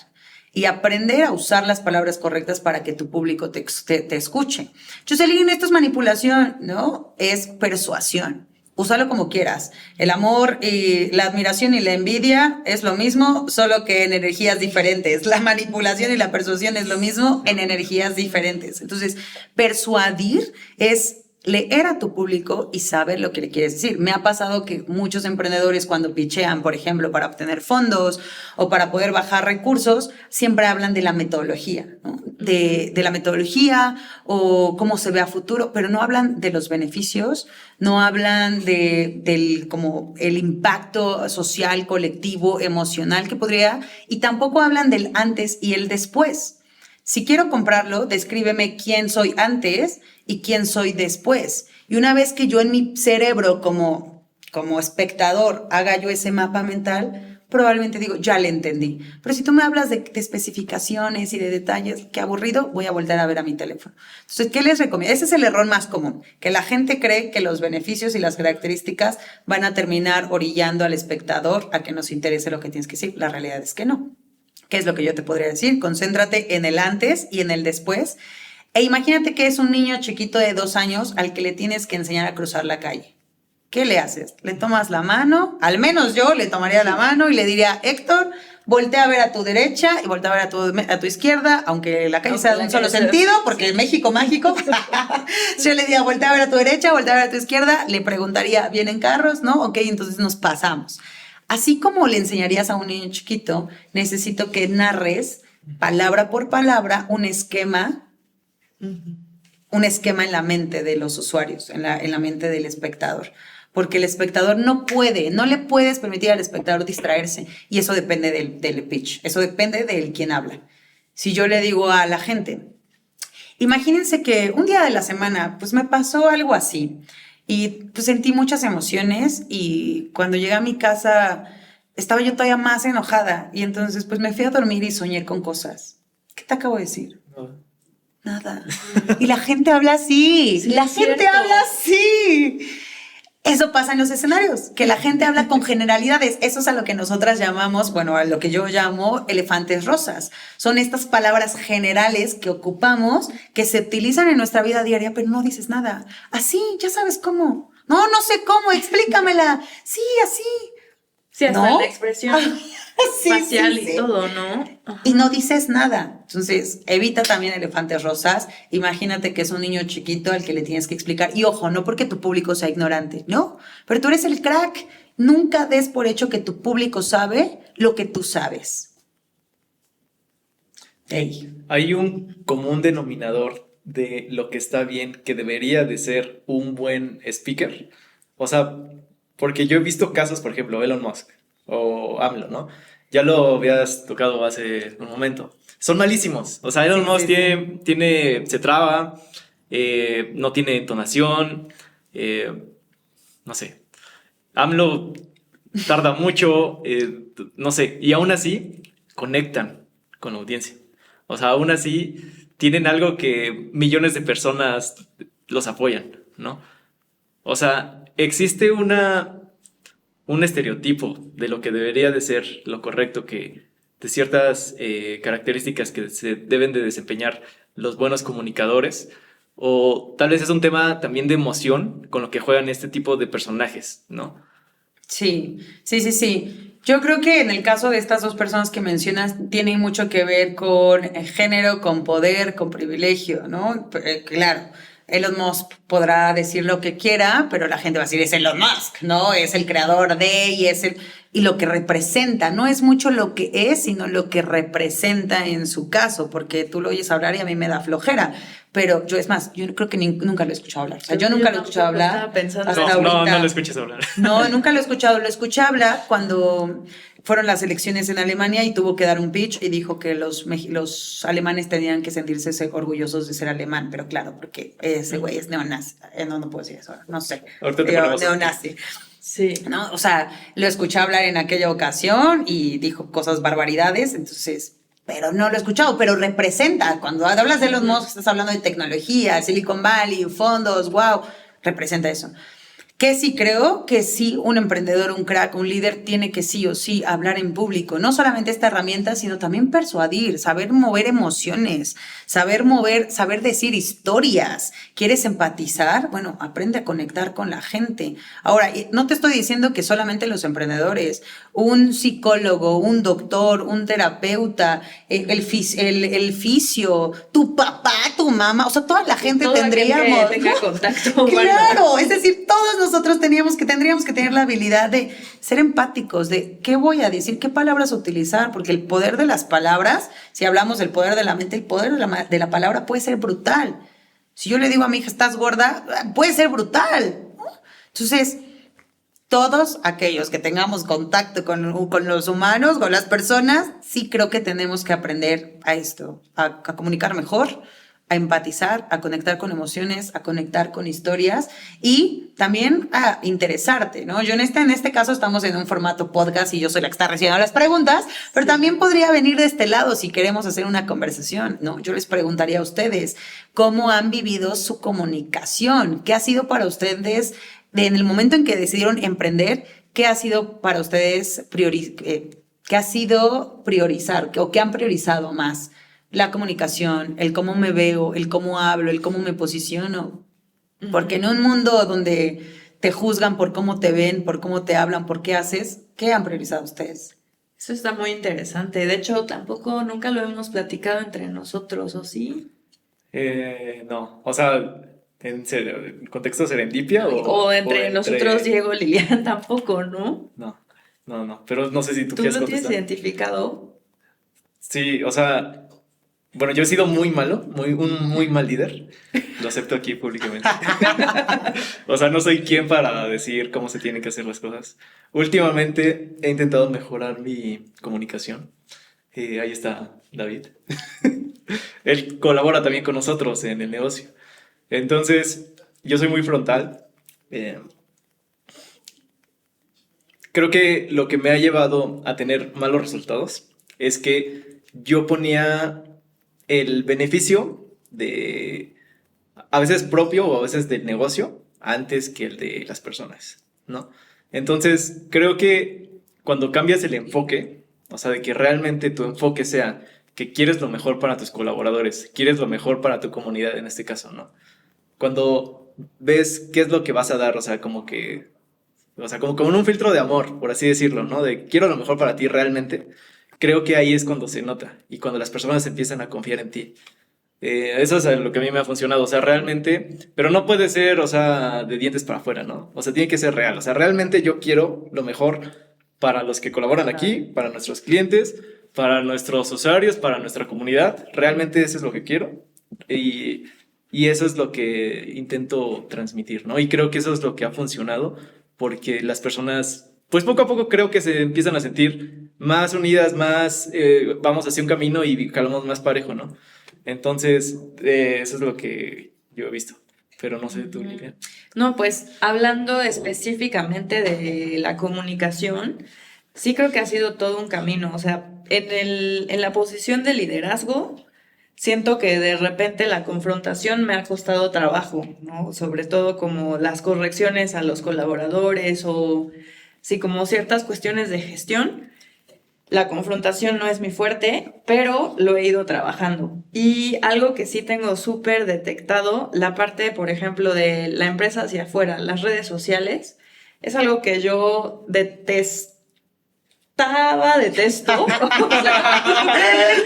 y aprender a usar las palabras correctas para que tu público te escuche. Jocelyn, esto es manipulación, ¿no? Es persuasión. Úsalo como quieras. El amor y la admiración y la envidia es lo mismo, solo que en energías diferentes. La manipulación y la persuasión es lo mismo en energías diferentes. Entonces, persuadir es leer a tu público y saber lo que le quieres decir. Me ha pasado que muchos emprendedores cuando pitchean, por ejemplo, para obtener fondos o para poder bajar recursos, siempre hablan de la metodología, ¿no? De la metodología o cómo se ve a futuro, pero no hablan de los beneficios, no hablan del como el impacto social, colectivo, emocional que podría, y tampoco hablan del antes y el después. Si quiero comprarlo, descríbeme quién soy antes y quién soy después. Y una vez que yo en mi cerebro como espectador haga yo ese mapa mental, probablemente digo, ya le entendí. Pero si tú me hablas de especificaciones y de detalles, qué aburrido, voy a volver a ver a mi teléfono. Entonces, ¿qué les recomiendo? Ese es el error más común, que la gente cree que los beneficios y las características van a terminar orillando al espectador a que nos interese lo que tienes que decir. La realidad es que no. ¿Qué es lo que yo te podría decir? Concéntrate en el antes y en el después. E imagínate que es un niño chiquito de 2 años al que le tienes que enseñar a cruzar la calle. ¿Qué le haces? ¿Le tomas la mano? Al menos yo le tomaría la mano y le diría, Héctor, voltea a ver a tu derecha y voltea a ver a tu izquierda, aunque la calle sea de un solo sentido, porque el México mágico. Si yo le diría, voltea a ver a tu derecha, voltea a ver a tu izquierda, le preguntaría, ¿vienen carros? ¿No? Ok, entonces nos pasamos. Así como le enseñarías a un niño chiquito, necesito que narres palabra por palabra un esquema en la mente de los usuarios, en la mente del espectador. Porque el espectador no le puedes permitir al espectador distraerse. Y eso depende del pitch, eso depende de quien habla. Si yo le digo a la gente, imagínense que un día de la semana, pues me pasó algo así. Y pues sentí muchas emociones y cuando llegué a mi casa estaba yo todavía más enojada y entonces pues me fui a dormir y soñé con cosas. ¿Qué te acabo de decir? No. Nada. Y la gente habla así. Sí, la es gente cierto. habla así. Eso pasa en los escenarios, que la gente habla con generalidades. Eso es a lo que nosotras llamamos, bueno, a lo que yo llamo elefantes rosas. Son estas palabras generales que ocupamos, que se utilizan en nuestra vida diaria, pero no dices nada. Así, ya sabes cómo. No, no sé cómo, explícamela. Sí, así. Sí, hasta ¿No? la expresión Sí, facial sí, sí. y todo, ¿no? Ajá. Y no dices nada. Entonces, evita también elefantes rosas. Imagínate que es un niño chiquito al que le tienes que explicar. Y ojo, no porque tu público sea ignorante, ¿no? Pero tú eres el crack. Nunca des por hecho que tu público sabe lo que tú sabes. Ey. Hay un común denominador de lo que está bien, que debería de ser un buen speaker. O sea, porque yo he visto casos, por ejemplo, Elon Musk o AMLO, ¿no? Ya lo habías tocado hace un momento. Son malísimos. O sea, Elon Musk se traba, no tiene entonación, no sé. AMLO tarda mucho, no sé. Y aún así, conectan con la audiencia. O sea, aún así, tienen algo que millones de personas los apoyan, ¿no? O sea, existe un estereotipo de lo que debería de ser lo correcto, que de ciertas características que se deben de desempeñar los buenos comunicadores, o tal vez es un tema también de emoción con lo que juegan este tipo de personajes, ¿no? Sí. Yo creo que en el caso de estas dos personas que mencionas, tiene mucho que ver con género, con poder, con privilegio, ¿no? Claro, Elon Musk podrá decir lo que quiera, pero la gente va a decir, es Elon Musk, ¿no? Es el creador de, y lo que representa, no es mucho lo que es, sino lo que representa en su caso, porque tú lo oyes hablar y a mí me da flojera. Pero yo, es más, yo creo que nunca lo he escuchado hablar. O sea, yo nunca lo he escuchado hablar. Estaba pensando. hasta No, ahorita. no lo escuches hablar. No, nunca lo he escuchado. Lo escuché hablar cuando fueron las elecciones en Alemania y tuvo que dar un pitch y dijo que los alemanes tenían que sentirse orgullosos de ser alemán. Pero claro, porque ese güey es neonazi. No puedo decir eso. No sé. Ahorita te ponemos neonazi. Sí. ¿No? O sea, lo escuché hablar en aquella ocasión y dijo cosas barbaridades. Entonces... pero no lo he escuchado, pero representa, cuando hablas de los Musk, estás hablando de tecnología, Silicon Valley, fondos, wow, representa eso. Que sí creo que sí, un emprendedor, un crack, un líder tiene que sí o sí hablar en público, no solamente esta herramienta, sino también persuadir, saber mover emociones, saber decir historias. ¿Quieres empatizar? Bueno, aprende a conectar con la gente. Ahora, no te estoy diciendo que solamente los emprendedores, un psicólogo, un doctor, un terapeuta, el fisio, tu papá, tu mamá, o sea, toda la gente tendríamos... que tenga contacto. Claro, es decir, todos nosotros tendríamos que tener la habilidad de ser empáticos, de qué voy a decir, qué palabras utilizar, porque el poder de las palabras, si hablamos del poder de la mente, el poder de la palabra puede ser brutal. Si yo le digo a mi hija, estás gorda, puede ser brutal. Entonces, todos aquellos que tengamos contacto con los humanos, con las personas, sí creo que tenemos que aprender a esto, a comunicar mejor, a empatizar, a conectar con emociones, a conectar con historias y también a interesarte, ¿no? Yo en este caso estamos en un formato podcast y yo soy la que está recibiendo las preguntas, pero también podría venir de este lado si queremos hacer una conversación, ¿no? Yo les preguntaría a ustedes, ¿cómo han vivido su comunicación? ¿Qué ha sido para ustedes en el momento en que decidieron emprender? ¿Qué ha sido para ustedes qué ha sido priorizar o qué han priorizado más? La comunicación, el cómo me veo, el cómo hablo, el cómo me posiciono. Porque en un mundo donde te juzgan por cómo te ven, por cómo te hablan, por qué haces, ¿qué han priorizado ustedes? Eso está muy interesante. De hecho, nunca lo hemos platicado entre nosotros, ¿o sí? No, o sea, ¿en contexto serendipia o entre nosotros, Diego, Lilian, tampoco, ¿no? No, pero no sé si tú ¿Tú quieres lo tienes contestar. identificado? Sí, o sea... Bueno, yo he sido muy malo, un muy mal líder. Lo acepto aquí públicamente. O sea, no soy quien para decir cómo se tienen que hacer las cosas. Últimamente he intentado mejorar mi comunicación. Ahí está David. Él colabora también con nosotros en el negocio. Entonces, yo soy muy frontal. Creo que lo que me ha llevado a tener malos resultados es que yo ponía el beneficio a veces propio o a veces del negocio antes que el de las personas, ¿no? Entonces, creo que cuando cambias el enfoque, o sea, de que realmente tu enfoque sea que quieres lo mejor para tus colaboradores, quieres lo mejor para tu comunidad en este caso, ¿no? Cuando ves qué es lo que vas a dar, o sea, como en un filtro de amor, por así decirlo, ¿no? De quiero lo mejor para ti realmente. Creo que ahí es cuando se nota y cuando las personas empiezan a confiar en ti. Eso es lo que a mí me ha funcionado, o sea, realmente, pero no puede ser, o sea, de dientes para afuera, ¿no? O sea, tiene que ser real, o sea, realmente yo quiero lo mejor para los que colaboran aquí, para nuestros clientes, para nuestros usuarios, para nuestra comunidad, realmente eso es lo que quiero y eso es lo que intento transmitir, ¿no? Y creo que eso es lo que ha funcionado porque las personas... pues poco a poco creo que se empiezan a sentir más unidas, más vamos hacia un camino y calamos más parejo, ¿no? Entonces, eso es lo que yo he visto. Pero no sé tú, Lilian. No, pues hablando específicamente de la comunicación, sí creo que ha sido todo un camino. O sea, en la posición de liderazgo, siento que de repente la confrontación me ha costado trabajo, ¿no? Sobre todo como las correcciones a los colaboradores o... sí, como ciertas cuestiones de gestión, la confrontación no es mi fuerte, pero lo he ido trabajando. Y algo que sí tengo súper detectado, la parte, por ejemplo, de la empresa hacia afuera, las redes sociales, es algo que yo detesto.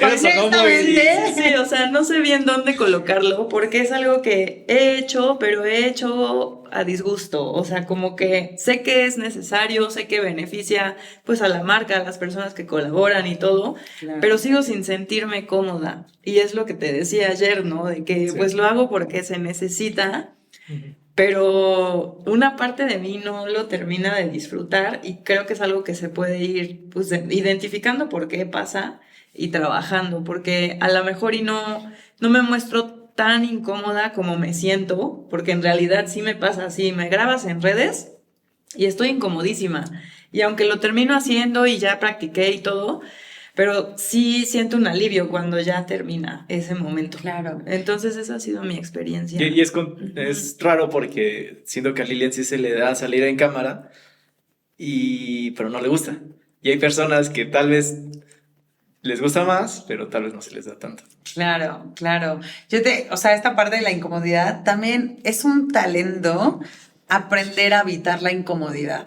Eso sonó muy- Honestamente, sí, o sea, no sé bien dónde colocarlo porque es algo que he hecho, pero he hecho a disgusto. O sea, como que sé que es necesario, sé que beneficia pues a la marca, a las personas que colaboran y todo, Claro. pero sigo sin sentirme cómoda. Y es lo que te decía ayer, ¿no? De que Sí. pues lo hago porque se necesita. Ujú. Pero una parte de mí no lo termina de disfrutar y creo que es algo que se puede ir pues, identificando por qué pasa y trabajando, porque a lo mejor no me muestro tan incómoda como me siento, porque en realidad sí me pasa así, me grabas en redes y estoy incomodísima. Y aunque lo termino haciendo y ya practiqué y todo, pero sí siento un alivio cuando ya termina ese momento. Claro. Entonces esa ha sido mi experiencia. Y es raro porque siento que a Lilian sí se le da salir en cámara, pero no le gusta. Y hay personas que tal vez les gusta más, pero tal vez no se les da tanto. Claro, claro. O sea, esta parte de la incomodidad también es un talento aprender a evitar la incomodidad.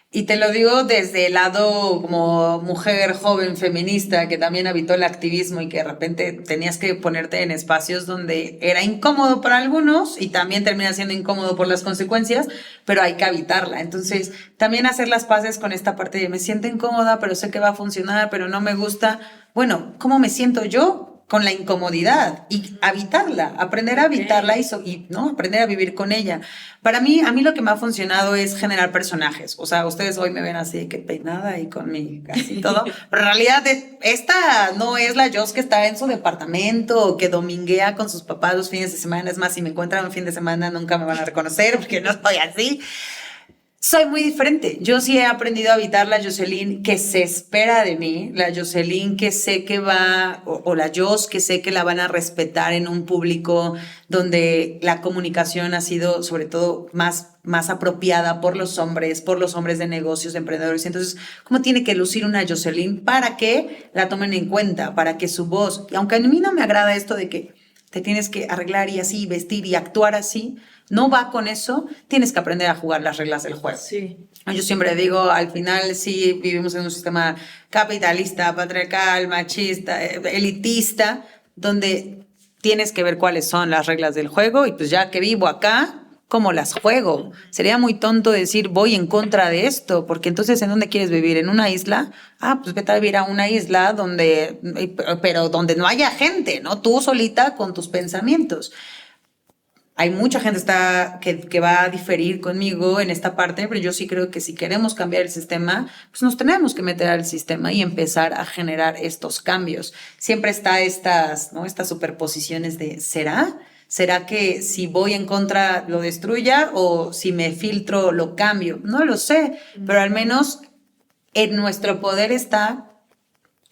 Y te lo digo desde el lado como mujer joven feminista que también habitó el activismo y que de repente tenías que ponerte en espacios donde era incómodo para algunos y también termina siendo incómodo por las consecuencias, pero hay que habitarla. Entonces, también hacer las paces con esta parte de me siento incómoda, pero sé que va a funcionar, pero no me gusta. Bueno, ¿cómo me siento yo? Con la incomodidad y habitarla, aprender a habitarla y ¿no? Aprender a vivir con ella. Para mí, a mí lo que me ha funcionado es generar personajes. O sea, ustedes hoy me ven así que peinada y con mi casi todo. Pero en realidad, esta no es la Jos que está en su departamento o que dominguea con sus papás los fines de semana. Es más, si me encuentran un fin de semana nunca me van a reconocer porque no estoy así. Soy muy diferente. Yo sí he aprendido a habitar la Jocelyn que se espera de mí, la Jocelyn que sé que va, o la Jos que sé que la van a respetar en un público donde la comunicación ha sido sobre todo más apropiada por los hombres de negocios, de emprendedores. Entonces, ¿cómo tiene que lucir una Jocelyn para que la tomen en cuenta, para que su voz, aunque a mí no me agrada esto de que te tienes que arreglar y así, vestir y actuar así, no va con eso, tienes que aprender a jugar las reglas del juego. Sí. Yo siempre digo, al final sí vivimos en un sistema capitalista, patriarcal, machista, elitista, donde tienes que ver cuáles son las reglas del juego y pues ya que vivo acá, ¿cómo las juego? Sería muy tonto decir voy en contra de esto, porque entonces ¿en dónde quieres vivir? ¿En una isla? Ah, pues vete a vivir a una isla pero donde no haya gente, ¿no? Tú solita con tus pensamientos. Hay mucha gente que va a diferir conmigo en esta parte, pero yo sí creo que si queremos cambiar el sistema, pues nos tenemos que meter al sistema y empezar a generar estos cambios. Siempre está estas superposiciones de ¿será? ¿Será que si voy en contra lo destruya o si me filtro lo cambio? No lo sé, pero al menos en nuestro poder está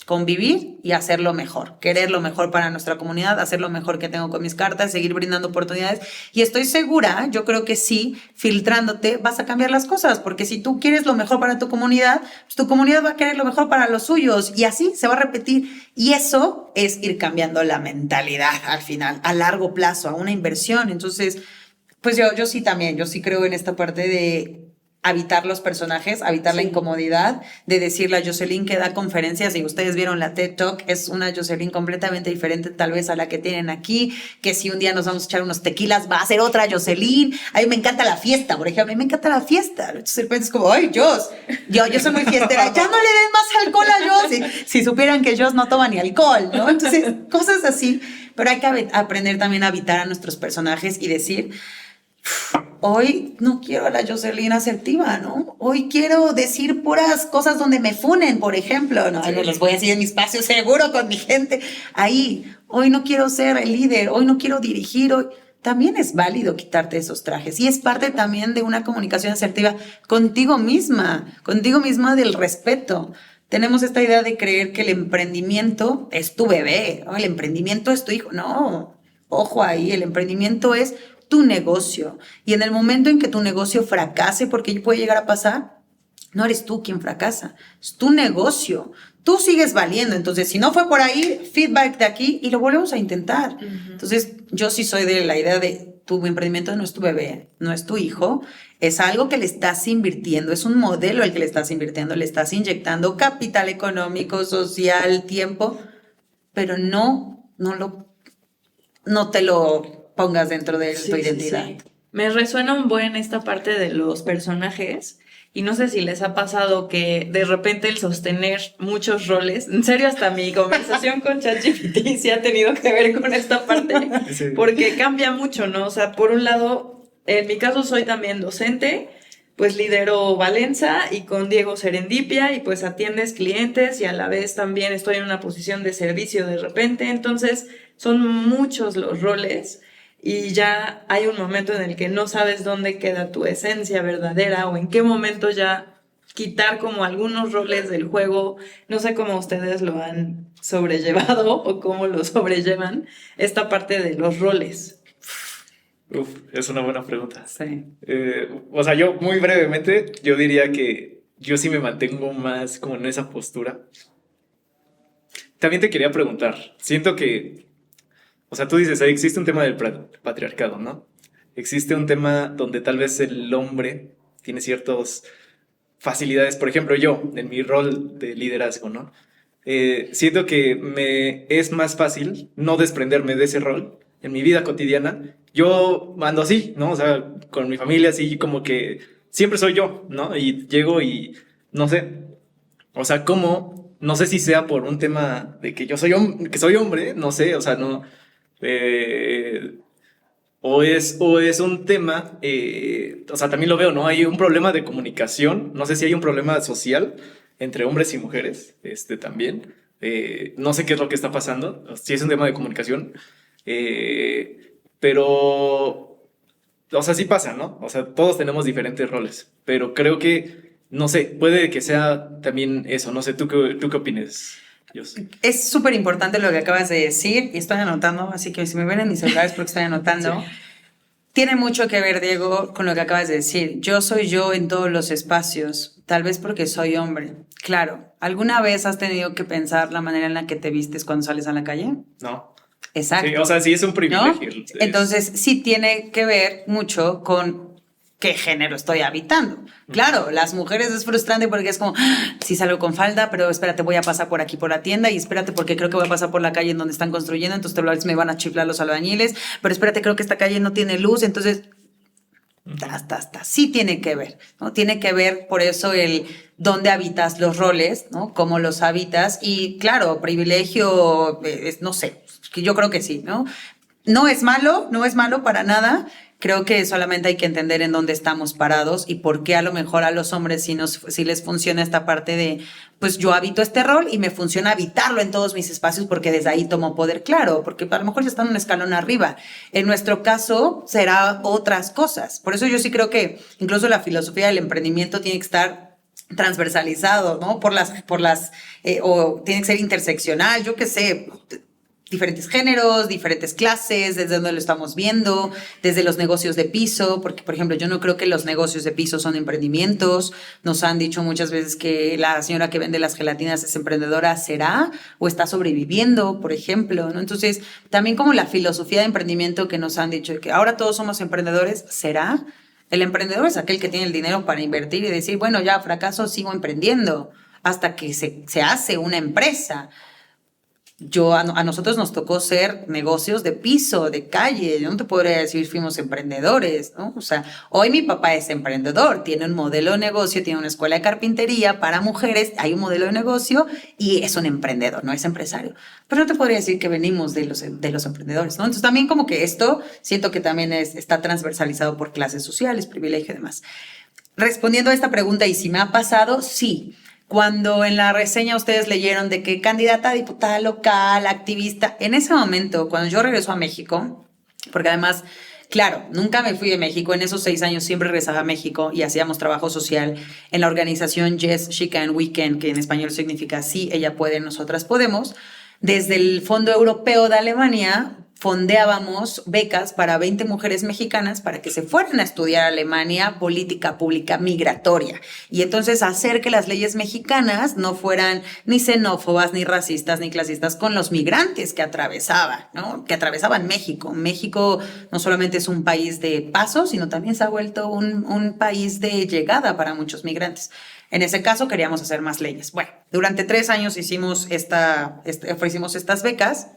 convivir y hacerlo mejor, querer lo mejor para nuestra comunidad, hacer lo mejor que tengo con mis cartas, seguir brindando oportunidades. Y estoy segura, yo creo que sí, filtrándote vas a cambiar las cosas, porque si tú quieres lo mejor para tu comunidad, pues tu comunidad va a querer lo mejor para los suyos y así se va a repetir. Y eso es ir cambiando la mentalidad al final, a largo plazo, a una inversión. Entonces, pues yo sí también, yo sí creo en esta parte de habitar los personajes, habitar la incomodidad, de decirle a Jocelyn que da conferencias, y ustedes vieron la TED Talk, es una Jocelyn completamente diferente tal vez a la que tienen aquí, que si un día nos vamos a echar unos tequilas va a ser otra Jocelyn. A mí me encanta la fiesta, por ejemplo, a mí me encanta la fiesta. Entonces de repente es como, ay, Jos, yo soy muy fiestera, ya no le den más alcohol a Jos, si supieran que Jos no toma ni alcohol, ¿no? Entonces, cosas así, pero hay que aprender también a habitar a nuestros personajes y decir, hoy no quiero a la Jocelyn asertiva, ¿no? Hoy quiero decir puras cosas donde me funen, por ejemplo, ¿no? No les voy a decir en mi espacio seguro con mi gente. Ahí, hoy no quiero ser el líder, hoy no quiero dirigir, hoy... También es válido quitarte esos trajes y es parte también de una comunicación asertiva contigo misma del respeto. Tenemos esta idea de creer que el emprendimiento es tu bebé, ¿no? El emprendimiento es tu hijo. No, ojo ahí, el emprendimiento es tu negocio. Y en el momento en que tu negocio fracase, porque puede llegar a pasar, no eres tú quien fracasa, es tu negocio. Tú sigues valiendo. Entonces, si no fue por ahí, feedback de aquí y lo volvemos a intentar. Entonces, yo sí soy de la idea de tu emprendimiento no es tu bebé, no es tu hijo, es algo que le estás invirtiendo, es un modelo al que le estás invirtiendo, le estás inyectando capital económico, social, tiempo, pero no te lo pongas dentro de tu identidad. Sí. Me resuena un buen esta parte de los personajes. Y no sé si les ha pasado que de repente el sostener muchos roles, en serio hasta mi conversación con ChatGPT sí ha tenido que ver con esta parte, Sí. porque cambia mucho, ¿no? O sea, por un lado, en mi caso soy también docente, pues lidero Valenza y con Diego Serendipia y pues atiendes clientes y a la vez también estoy en una posición de servicio de repente, entonces son muchos los roles. Y ya hay un momento en el que no sabes dónde queda tu esencia verdadera o en qué momento ya quitar como algunos roles del juego. No sé cómo ustedes lo han sobrellevado o cómo lo sobrellevan esta parte de los roles. Uf, es una buena pregunta. Sí. O sea, yo muy brevemente, yo diría que yo sí me mantengo más como en esa postura. También te quería preguntar, siento que, o sea, tú dices, ahí existe un tema del patriarcado, ¿no? Existe un tema donde tal vez el hombre tiene ciertas facilidades, por ejemplo, yo, en mi rol de liderazgo, ¿no? Siento que me es más fácil no desprenderme de ese rol en mi vida cotidiana. Yo ando así, ¿no? O sea, con mi familia así como que siempre soy yo, ¿no? Y llego y no sé, o sea, ¿cómo? No sé si sea por un tema de que yo soy, que soy hombre, no sé, o sea, no... eh, o es un tema, o sea, también lo veo, ¿no? Hay un problema de comunicación, no sé si hay un problema social entre hombres y mujeres, también. No sé qué es lo que está pasando, si es un tema de comunicación, pero, o sea, sí pasa, ¿no? O sea, todos tenemos diferentes roles, pero creo que, no sé, puede que sea también eso, no sé, ¿tú qué opinas? Dios. Es súper importante lo que acabas de decir y estoy anotando, así que si me ven en mi celular es porque estoy anotando. Sí. Tiene mucho que ver, Diego, con lo que acabas de decir. Yo soy yo en todos los espacios, tal vez porque soy hombre. Claro, ¿alguna vez has tenido que pensar la manera en la que te vistes cuando sales a la calle? No. Exacto. Sí, o sea, sí es un privilegio. ¿No? Entonces, sí tiene que ver mucho con qué género estoy habitando. Claro, las mujeres es frustrante porque es como, sí salgo con falda, pero espérate, voy a pasar por aquí por la tienda y espérate porque creo que voy a pasar por la calle en donde están construyendo, entonces tal vez me van a chiflar los albañiles, pero espérate, creo que esta calle no tiene luz, entonces hasta sí tiene que ver, ¿no? Tiene que ver por eso el dónde habitas los roles, ¿no? Cómo los habitas y claro, privilegio, no sé, yo creo que sí, ¿no? No es malo para nada. Creo que solamente hay que entender en dónde estamos parados y por qué a lo mejor a los hombres sí les funciona esta parte de, pues yo habito este rol y me funciona habitarlo en todos mis espacios porque desde ahí tomo poder, claro, porque a lo mejor ya están un escalón arriba. En nuestro caso será otras cosas. Por eso yo sí creo que incluso la filosofía del emprendimiento tiene que estar transversalizado, ¿no? O tiene que ser interseccional, yo qué sé, diferentes géneros, diferentes clases, desde donde lo estamos viendo, desde los negocios de piso, porque, por ejemplo, yo no creo que los negocios de piso son emprendimientos. Nos han dicho muchas veces que la señora que vende las gelatinas es emprendedora, ¿será? O está sobreviviendo, por ejemplo, ¿no? Entonces, también como la filosofía de emprendimiento que nos han dicho que ahora todos somos emprendedores, ¿será? El emprendedor es aquel que tiene el dinero para invertir y decir, bueno, ya fracaso, sigo emprendiendo, hasta que se hace una empresa. A nosotros nos tocó ser negocios de piso, de calle. Yo no te podría decir fuimos emprendedores, ¿no? O sea, hoy mi papá es emprendedor, tiene un modelo de negocio, tiene una escuela de carpintería para mujeres, hay un modelo de negocio y es un emprendedor, no es empresario. Pero no te podría decir que venimos de los emprendedores, ¿no? Entonces también como que esto siento que también está transversalizado por clases sociales, privilegio y demás. Respondiendo a esta pregunta, ¿y si me ha pasado? Sí. Cuando en la reseña ustedes leyeron de que candidata a diputada local, activista, en ese momento, cuando yo regreso a México, porque además, claro, nunca me fui de México, en esos 6 años siempre regresaba a México y hacíamos trabajo social en la organización Yes, She Can, We Can, que en español significa sí, ella puede, nosotras podemos. Desde el Fondo Europeo de Alemania fondeábamos becas para 20 mujeres mexicanas para que se fueran a estudiar a Alemania política pública migratoria. Y entonces hacer que las leyes mexicanas no fueran ni xenófobas, ni racistas, ni clasistas con los migrantes que atravesaban, ¿no? Que atravesaban México. México no solamente es un país de paso, sino también se ha vuelto un país de llegada para muchos migrantes. En ese caso queríamos hacer más leyes. Bueno, durante 3 años ofrecimos estas becas.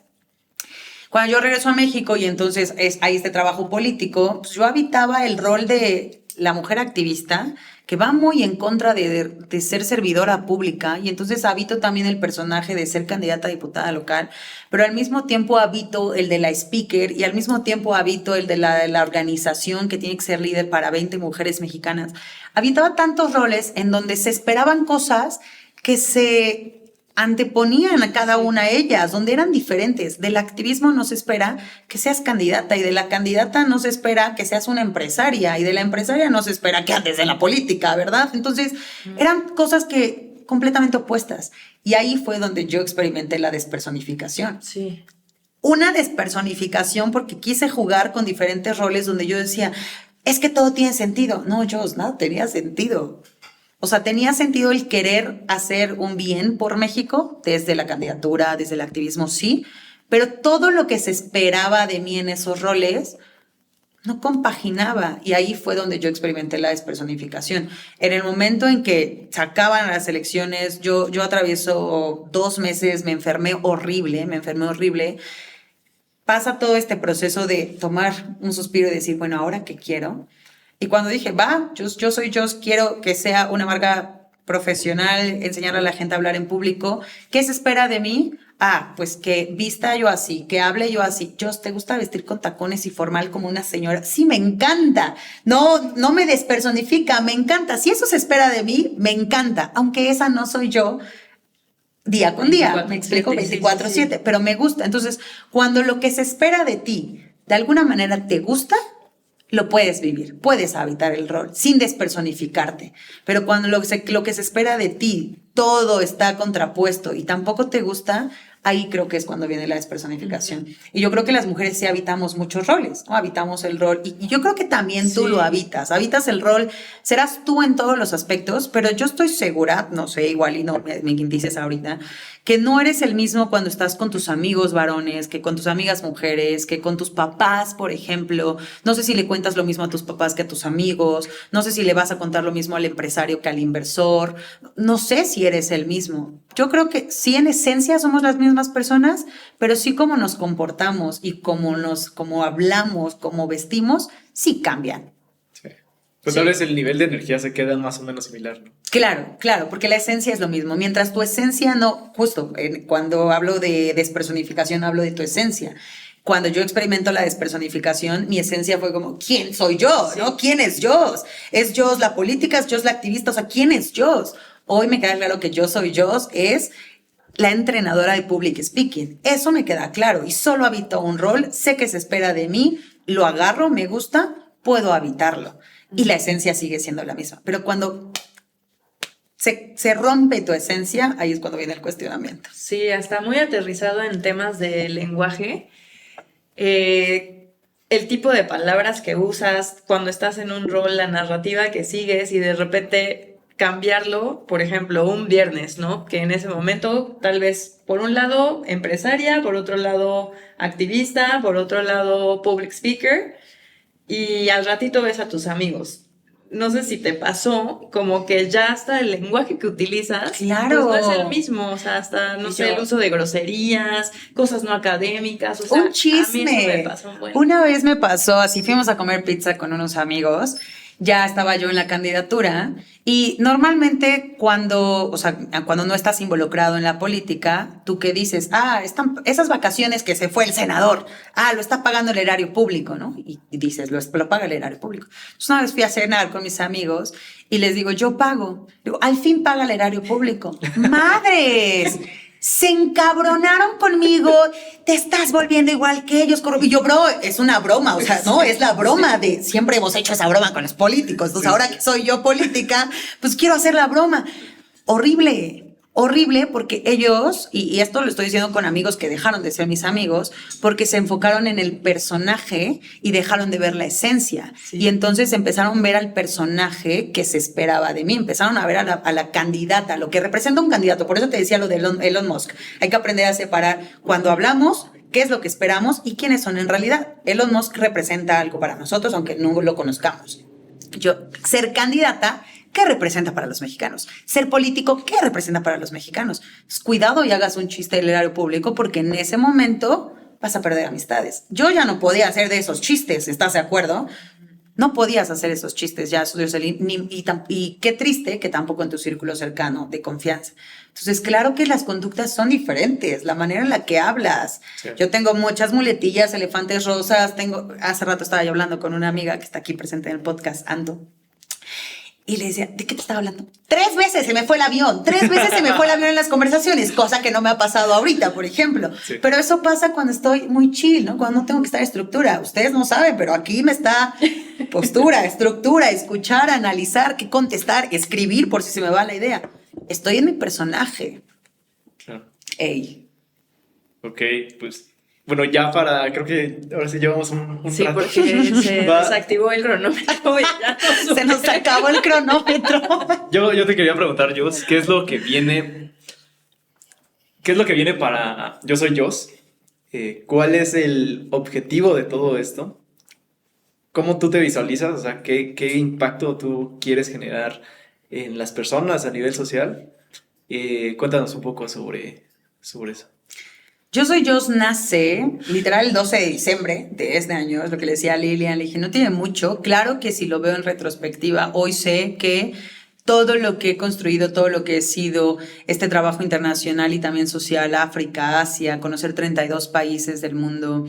Cuando yo regreso a México y entonces hay este trabajo político, pues yo habitaba el rol de la mujer activista que va muy en contra de ser servidora pública, y entonces habito también el personaje de ser candidata a diputada local, pero al mismo tiempo habito el de la speaker y al mismo tiempo habito el de la organización que tiene que ser líder para 20 mujeres mexicanas. Habitaba tantos roles en donde se esperaban cosas que se anteponían a cada una de ellas, donde eran diferentes. Del activismo no se espera que seas candidata, y de la candidata no se espera que seas una empresaria, y de la empresaria no se espera que andes en la política, ¿verdad? Entonces, eran cosas que completamente opuestas. Y ahí fue donde yo experimenté la despersonificación. Sí. Una despersonificación porque quise jugar con diferentes roles donde yo decía, es que todo tiene sentido. No, nada tenía sentido. O sea, tenía sentido el querer hacer un bien por México, desde la candidatura, desde el activismo, sí, pero todo lo que se esperaba de mí en esos roles no compaginaba, y ahí fue donde yo experimenté la despersonificación. En el momento en que se acaban las elecciones, yo atravieso 2 meses, me enfermé horrible, pasa todo este proceso de tomar un suspiro y decir, bueno, ¿ahora qué quiero? Y cuando dije, yo soy Joss, quiero que sea una marca profesional, enseñarle a la gente a hablar en público. ¿Qué se espera de mí? Pues que vista yo así, que hable yo así. Joss, ¿te gusta vestir con tacones y formal como una señora? Sí, me encanta. No me despersonifica, me encanta. Si eso se espera de mí, me encanta. Aunque esa no soy yo día con día, me explico, 24/7, pero me gusta. Entonces, cuando lo que se espera de ti, de alguna manera te gusta, lo puedes vivir, puedes habitar el rol sin despersonificarte. Pero cuando lo que se espera de ti, todo está contrapuesto y tampoco te gusta, ahí creo que es cuando viene la despersonificación. Y yo creo que las mujeres sí habitamos muchos roles, ¿no? Habitamos el rol, y yo creo que también tú lo habitas el rol, serás tú en todos los aspectos, pero yo estoy segura, no sé, igual y no me dices ahorita, que no eres el mismo cuando estás con tus amigos varones, que con tus amigas mujeres, que con tus papás, por ejemplo. No sé si le cuentas lo mismo a tus papás que a tus amigos, no sé si le vas a contar lo mismo al empresario que al inversor, no sé si eres el mismo. Yo creo que sí, en esencia somos las mismas personas, pero sí cómo nos comportamos y cómo hablamos, cómo vestimos, sí cambian. Sí. Pues tal vez el nivel de energía se queda más o menos similar, ¿no? Claro, porque la esencia es lo mismo. Mientras tu esencia no, justo cuando hablo de despersonificación, hablo de tu esencia. Cuando yo experimento la despersonificación, mi esencia fue como, ¿quién soy yo? Sí. ¿No? ¿Quién es Joss? ¿Es Joss la política? ¿Es Joss la activista? O sea, ¿quién es Joss? Hoy me queda claro que yo soy Joss, es la entrenadora de public speaking. Eso me queda claro, y solo habito un rol, sé que se espera de mí, lo agarro, me gusta, puedo habitarlo. Y la esencia sigue siendo la misma. Pero cuando se rompe tu esencia, ahí es cuando viene el cuestionamiento. Sí, hasta muy aterrizado en temas de lenguaje. El tipo de palabras que usas cuando estás en un rol, la narrativa que sigues, y de repente cambiarlo, por ejemplo, un viernes, ¿no? Que en ese momento, tal vez, por un lado, empresaria, por otro lado, activista, por otro lado, public speaker, y al ratito ves a tus amigos. No sé si te pasó, como que ya hasta el lenguaje que utilizas, claro, pues no es el mismo, o sea, hasta, no sé, el uso de groserías, cosas no académicas, o sea, un chisme. A mí eso me pasó, bueno. Una vez me pasó, así fuimos a comer pizza con unos amigos, ya estaba yo en la candidatura, y normalmente cuando no estás involucrado en la política, tú qué dices, esas vacaciones que se fue el senador, lo está pagando el erario público, ¿no? Y dices, lo paga el erario público. Entonces una vez fui a cenar con mis amigos y les digo, yo pago. Digo, al fin paga el erario público. ¡Madres! Se encabronaron conmigo, te estás volviendo igual que ellos. Y yo, bro, es una broma, o sea, no, es la broma de siempre hemos hecho esa broma con los políticos. Entonces, ahora que soy yo política, pues quiero hacer la broma. Horrible, horrible porque ellos, y esto lo estoy diciendo con amigos que dejaron de ser mis amigos, porque se enfocaron en el personaje y dejaron de ver la esencia. Sí. Y entonces empezaron a ver al personaje que se esperaba de mí, empezaron a ver a la candidata, lo que representa un candidato. Por eso te decía lo de Elon Musk. Hay que aprender a separar cuando hablamos qué es lo que esperamos y quiénes son en realidad. Elon Musk representa algo para nosotros, aunque no lo conozcamos. Ser candidata, ¿qué representa para los mexicanos? Ser político, ¿qué representa para los mexicanos? Pues cuidado y hagas un chiste del erario público porque en ese momento vas a perder amistades. Yo ya no podía hacer de esos chistes, ¿estás de acuerdo? No podías hacer esos chistes ya, y qué triste que tampoco en tu círculo cercano de confianza. Entonces, claro que las conductas son diferentes, la manera en la que hablas. Sí. Yo tengo muchas muletillas, elefantes rosas, hace rato estaba yo hablando con una amiga que está aquí presente en el podcast, Ando, y le decía, ¿de qué te estaba hablando? 3 veces se me fue el avión, 3 veces se me fue el avión en las conversaciones, cosa que no me ha pasado ahorita, por ejemplo. Sí. Pero eso pasa cuando estoy muy chill, ¿no? Cuando no tengo que estar en estructura. Ustedes no saben, pero aquí me está postura, estructura, escuchar, analizar, qué contestar, escribir por si se me va la idea. Estoy en mi personaje. Claro. Ey. Ok, pues... Bueno, ya creo que ahora sí llevamos un sí, rato. Porque se desactivó el cronómetro y ya se nos acabó el cronómetro. Yo te quería preguntar, Jos, ¿qué es lo que viene para Yo Soy Jos? ¿Cuál es el objetivo de todo esto? ¿Cómo tú te visualizas? O sea, ¿qué impacto tú quieres generar en las personas a nivel social? Cuéntanos un poco sobre eso. Yo Soy Jos nace literal el 12 de diciembre de este año, es lo que le decía a Lilian, le dije, no tiene mucho, claro que si lo veo en retrospectiva, hoy sé que todo lo que he construido, todo lo que he sido, este trabajo internacional y también social, África, Asia, conocer 32 países del mundo,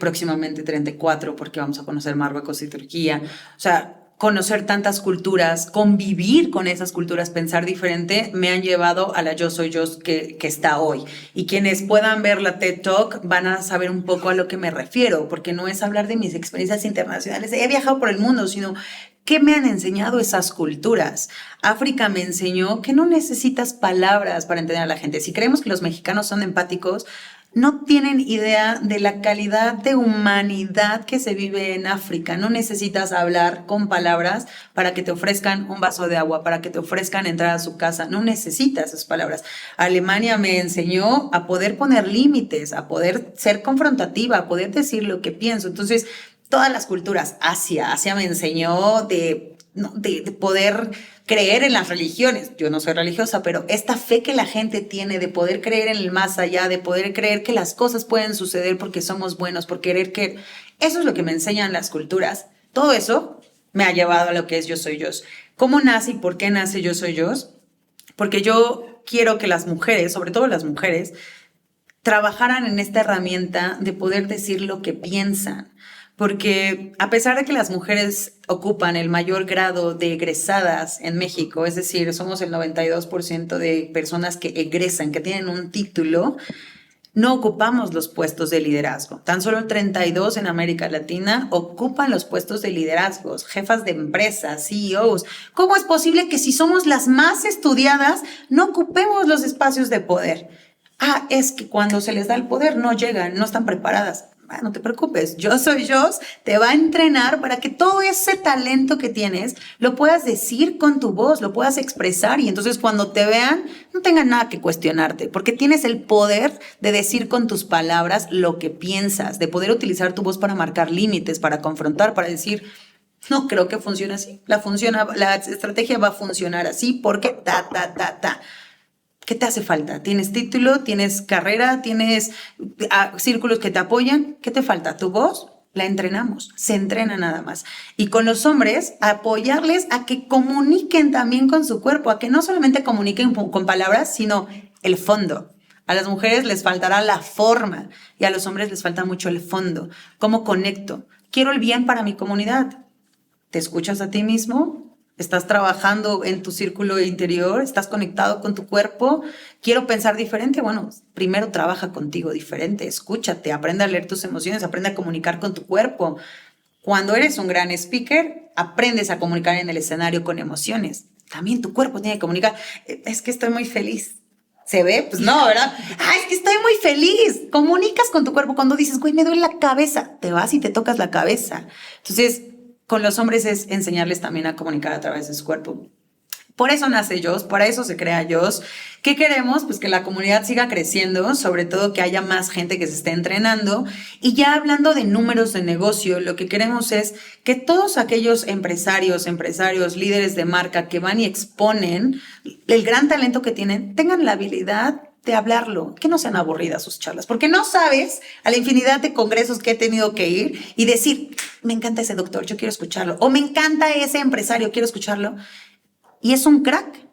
próximamente 34 porque vamos a conocer Marruecos y Turquía, o sea, conocer tantas culturas, convivir con esas culturas, pensar diferente, me han llevado a la Yo Soy Jos que está hoy. Y quienes puedan ver la TED Talk van a saber un poco a lo que me refiero, porque no es hablar de mis experiencias internacionales, he viajado por el mundo, sino ¿qué me han enseñado esas culturas? África me enseñó que no necesitas palabras para entender a la gente. Si creemos que los mexicanos son empáticos, no tienen idea de la calidad de humanidad que se vive en África. No necesitas hablar con palabras para que te ofrezcan un vaso de agua, para que te ofrezcan entrar a su casa. No necesitas esas palabras. Alemania me enseñó a poder poner límites, a poder ser confrontativa, a poder decir lo que pienso. Entonces, todas las culturas, Asia me enseñó de poder creer en las religiones. Yo no soy religiosa, pero esta fe que la gente tiene de poder creer en el más allá, de poder creer que las cosas pueden suceder porque somos buenos, por querer que... Eso es lo que me enseñan las culturas. Todo eso me ha llevado a lo que es Yo Soy Jos. ¿Cómo nace y por qué nace Yo Soy Jos? Porque yo quiero que las mujeres, sobre todo las mujeres, trabajaran en esta herramienta de poder decir lo que piensan. Porque a pesar de que las mujeres ocupan el mayor grado de egresadas en México, es decir, somos el 92% de personas que egresan, que tienen un título, no ocupamos los puestos de liderazgo. Tan solo el 32% en América Latina ocupan los puestos de liderazgo, jefas de empresas, CEOs. ¿Cómo es posible que si somos las más estudiadas no ocupemos los espacios de poder? Es que cuando se les da el poder no llegan, no están preparadas. No te preocupes, Yo Soy Jos te va a entrenar para que todo ese talento que tienes lo puedas decir con tu voz, lo puedas expresar y entonces cuando te vean no tengan nada que cuestionarte porque tienes el poder de decir con tus palabras lo que piensas, de poder utilizar tu voz para marcar límites, para confrontar, para decir no creo que funcione así, la estrategia va a funcionar así porque ¿Qué te hace falta? ¿Tienes título? ¿Tienes carrera? ¿Tienes círculos que te apoyan? ¿Qué te falta? ¿Tu voz? La entrenamos, se entrena nada más. Y con los hombres, apoyarles a que comuniquen también con su cuerpo, a que no solamente comuniquen con palabras, sino el fondo. A las mujeres les faltará la forma y a los hombres les falta mucho el fondo. ¿Cómo conecto? Quiero el bien para mi comunidad. ¿Te escuchas a ti mismo? ¿Estás trabajando en tu círculo interior? ¿Estás conectado con tu cuerpo? ¿Quiero pensar diferente? Bueno, primero trabaja contigo diferente, escúchate, aprende a leer tus emociones, aprende a comunicar con tu cuerpo. Cuando eres un gran speaker, aprendes a comunicar en el escenario con emociones. También tu cuerpo tiene que comunicar. Es que estoy muy feliz. ¿Se ve? Pues no, ¿verdad? Es que estoy muy feliz. Comunicas con tu cuerpo cuando dices, güey, me duele la cabeza. Te vas y te tocas la cabeza. Entonces, con los hombres es enseñarles también a comunicar a través de su cuerpo. Por eso nace Joss, por eso se crea Joss. ¿Qué queremos? Pues que la comunidad siga creciendo, sobre todo que haya más gente que se esté entrenando. Y ya hablando de números de negocio, lo que queremos es que todos aquellos empresarios, líderes de marca que van y exponen el gran talento que tienen, tengan la habilidad de hablarlo, que no sean aburridas sus charlas, porque no sabes a la infinidad de congresos que he tenido que ir y decir, me encanta ese doctor, yo quiero escucharlo, o me encanta ese empresario, quiero escucharlo. Y es un crack,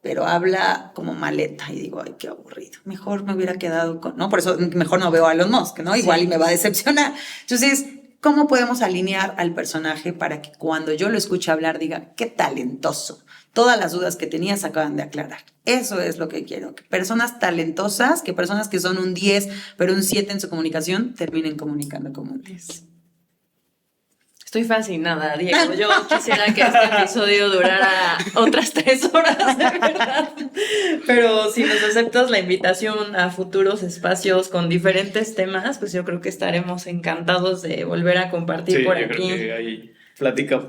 pero habla como maleta. Y digo, ay, qué aburrido. Mejor me hubiera quedado con... ¿no? Por eso mejor no veo a Elon Musk, ¿no? Igual y me va a decepcionar. Entonces, ¿cómo podemos alinear al personaje para que cuando yo lo escuche hablar diga, qué talentoso? Todas las dudas que tenía se acaban de aclarar. Eso es lo que quiero. Que personas talentosas, que personas que son un 10, pero un 7 en su comunicación, terminen comunicando como un 10. Estoy fascinada, Diego. Yo quisiera que este episodio durara otras 3 horas, de verdad. Pero si nos aceptas la invitación a futuros espacios con diferentes temas, pues yo creo que estaremos encantados de volver a compartir por yo aquí. Creo que hay plática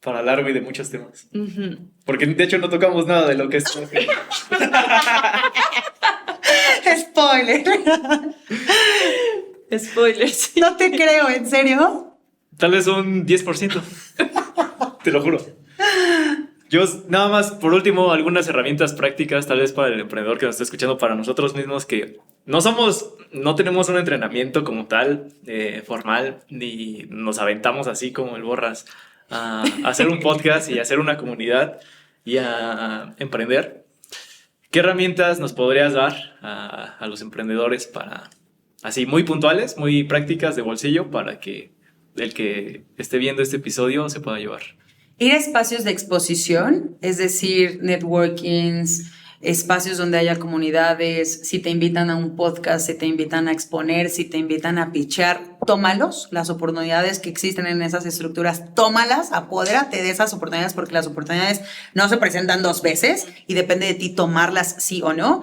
para largo y de muchos temas. Uh-huh. Porque de hecho no tocamos nada de lo que es. Spoiler. Spoilers. No te creo, ¿en serio? Tal vez un 10%. Te lo juro. Yo, nada más, por último, algunas herramientas prácticas, tal vez para el emprendedor que nos está escuchando, para nosotros mismos, que no tenemos un entrenamiento como tal, formal, ni nos aventamos así como el Borras a hacer un podcast y a hacer una comunidad y a emprender. ¿Qué herramientas nos podrías dar a los emprendedores para, así, muy puntuales, muy prácticas de bolsillo, para que el que esté viendo este episodio se pueda llevar? Ir a espacios de exposición, es decir, networkings, espacios donde haya comunidades, si te invitan a un podcast, si te invitan a exponer, si te invitan a pitchar, tómalos, las oportunidades que existen en esas estructuras, tómalas, apóderate de esas oportunidades porque las oportunidades no se presentan 2 veces y depende de ti tomarlas sí o no.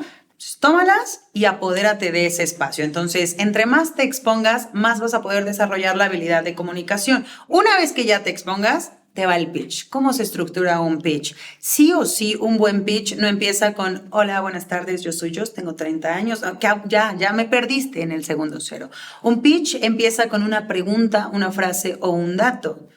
Tómalas y apodérate de ese espacio. Entonces, entre más te expongas, más vas a poder desarrollar la habilidad de comunicación. Una vez que ya te expongas, te va el pitch. ¿Cómo se estructura un pitch? Sí o sí, un buen pitch no empieza con, hola, buenas tardes, yo soy Joss, tengo 30 años. Ya me perdiste en el segundo 0. Un pitch empieza con una pregunta, una frase o un dato.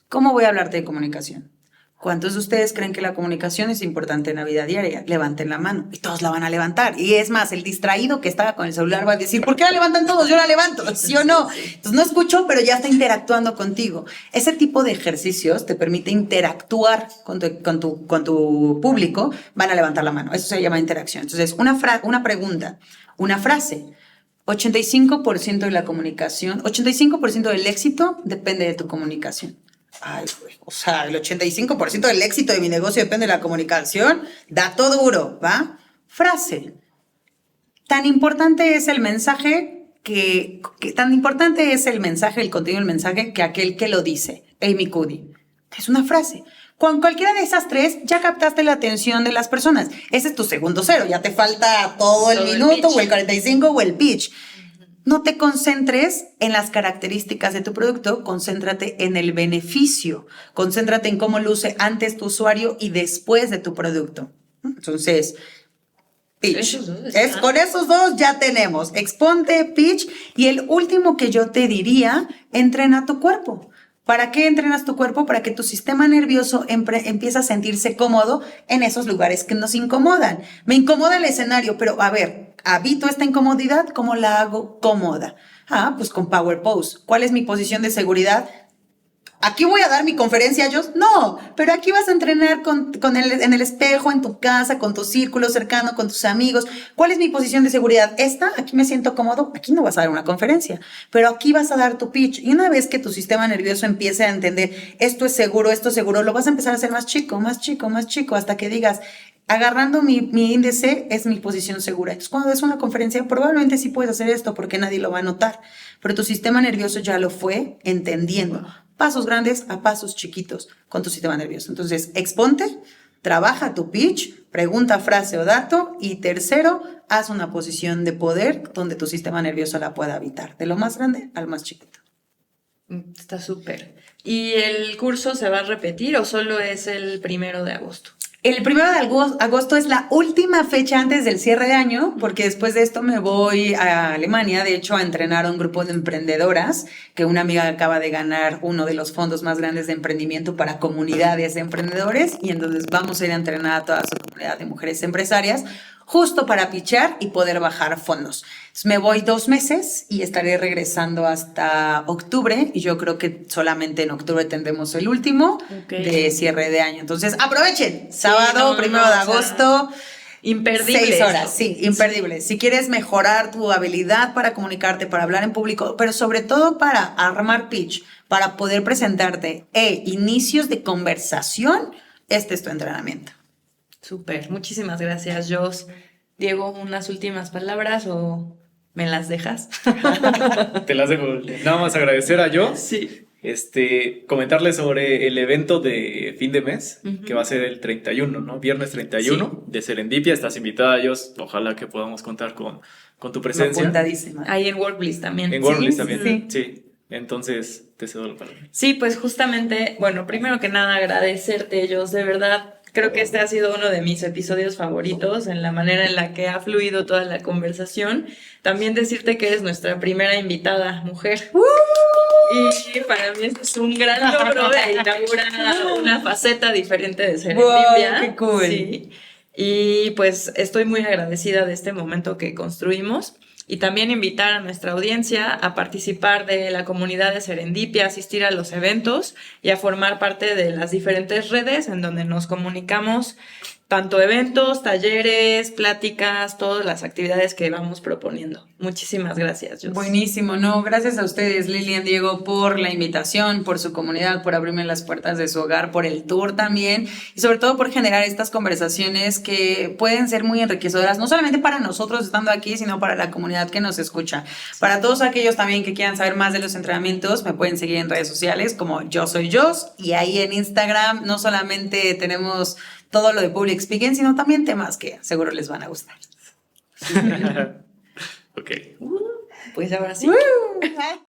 ¿Cómo voy a hablarte de comunicación? ¿Cuántos de ustedes creen que la comunicación es importante en la vida diaria? Levanten la mano y todos la van a levantar. Y es más, el distraído que estaba con el celular va a decir, ¿por qué la levantan todos? Yo la levanto, ¿sí o no? Entonces no escucho, pero ya está interactuando contigo. Ese tipo de ejercicios te permite interactuar con tu público. Van a levantar la mano. Eso se llama interacción. Entonces, una pregunta, una frase. 85% de la comunicación, 85% del éxito depende de tu comunicación. Ay, güey, o sea, el 85% del éxito de mi negocio depende de la comunicación. Dato duro, ¿va? Frase. Tan importante es el mensaje tan importante es el mensaje, el contenido del mensaje, que aquel que lo dice. Amy Cuddy. Es una frase. Con cualquiera de esas 3, ya captaste la atención de las personas. Ese es tu segundo 0. Ya te falta todo el minuto, o el 45, o el pitch. No te concentres en las características de tu producto, concéntrate en el beneficio, concéntrate en cómo luce antes tu usuario y después de tu producto. Entonces, pitch. Con esos 2 ya tenemos, exponte, pitch, y el último que yo te diría, entrena tu cuerpo. ¿Para qué entrenas tu cuerpo? Para que tu sistema nervioso empiece a sentirse cómodo en esos lugares que nos incomodan. Me incomoda el escenario, pero a ver, habito esta incomodidad, ¿cómo la hago cómoda? Pues con Power Pose. ¿Cuál es mi posición de seguridad? ¿Aquí voy a dar mi conferencia, Joss? No, pero aquí vas a entrenar en el espejo, en tu casa, con tu círculo cercano, con tus amigos. ¿Cuál es mi posición de seguridad? Esta, aquí me siento cómodo, aquí no vas a dar una conferencia, pero aquí vas a dar tu pitch. Y una vez que tu sistema nervioso empiece a entender esto es seguro, lo vas a empezar a hacer más chico, hasta que digas, agarrando mi índice es mi posición segura. Entonces, cuando des una conferencia, probablemente sí puedes hacer esto porque nadie lo va a notar, pero tu sistema nervioso ya lo fue entendiendo. Pasos grandes a pasos chiquitos con tu sistema nervioso. Entonces, exponte, trabaja tu pitch, pregunta, frase o dato. Y tercero, haz una posición de poder donde tu sistema nervioso la pueda habitar, de lo más grande al más chiquito. Está súper. ¿Y el curso se va a repetir o solo es el 1 de agosto? El 1 de agosto es la última fecha antes del cierre de año, porque después de esto me voy a Alemania, de hecho, a entrenar a un grupo de emprendedoras, que una amiga acaba de ganar uno de los fondos más grandes de emprendimiento para comunidades de emprendedores, y entonces vamos a ir a entrenar a toda su comunidad de mujeres empresarias, justo para pitchar y poder bajar fondos. Entonces me voy 2 meses y estaré regresando hasta octubre, y yo creo que solamente en octubre tendremos el último de cierre de año. Entonces aprovechen, sábado, 1 de agosto. Imperdible. 6 horas, sí, imperdible. Si quieres mejorar tu habilidad para comunicarte, para hablar en público, pero sobre todo para armar pitch, para poder presentarte inicios de conversación, este es tu entrenamiento. Súper, muchísimas gracias, Jos. Diego, ¿unas últimas palabras o me las dejas? Te las dejo. Nada más agradecer a yo. Sí. Comentarles sobre el evento de fin de mes, que va a ser el 31, ¿no? Viernes 31 de Serendipia. Estás invitada, Jos. Ojalá que podamos contar con tu presencia. Apuntadísima. Ahí en Workbliss también. En Workbliss también. Sí. Sí. Entonces, te cedo la palabra. Sí, pues justamente, bueno, primero que nada agradecerte, Jos, de verdad. Creo que este ha sido uno de mis episodios favoritos en la manera en la que ha fluido toda la conversación. También decirte que eres nuestra primera invitada mujer. Y para mí es un gran logro de inaugurar una faceta diferente de Serendipia. ¡Wow! ¡Qué cool! Sí. Y pues estoy muy agradecida de este momento que construimos. Y también invitar a nuestra audiencia a participar de la comunidad de Serendipia, a asistir a los eventos y a formar parte de las diferentes redes en donde nos comunicamos, tanto eventos, talleres, pláticas, todas las actividades que vamos proponiendo. Muchísimas gracias, Jos. Buenísimo, no, gracias a ustedes, Lilian, Diego, por la invitación, por su comunidad, por abrirme las puertas de su hogar, por el tour también, y sobre todo por generar estas conversaciones que pueden ser muy enriquecedoras, no solamente para nosotros estando aquí, sino para la comunidad que nos escucha. Para todos aquellos también que quieran saber más de los entrenamientos, me pueden seguir en redes sociales como Yo Soy Jos, y ahí en Instagram no solamente tenemos todo lo de public speaking, sino también temas que seguro les van a gustar. Ok. Pues ahora sí.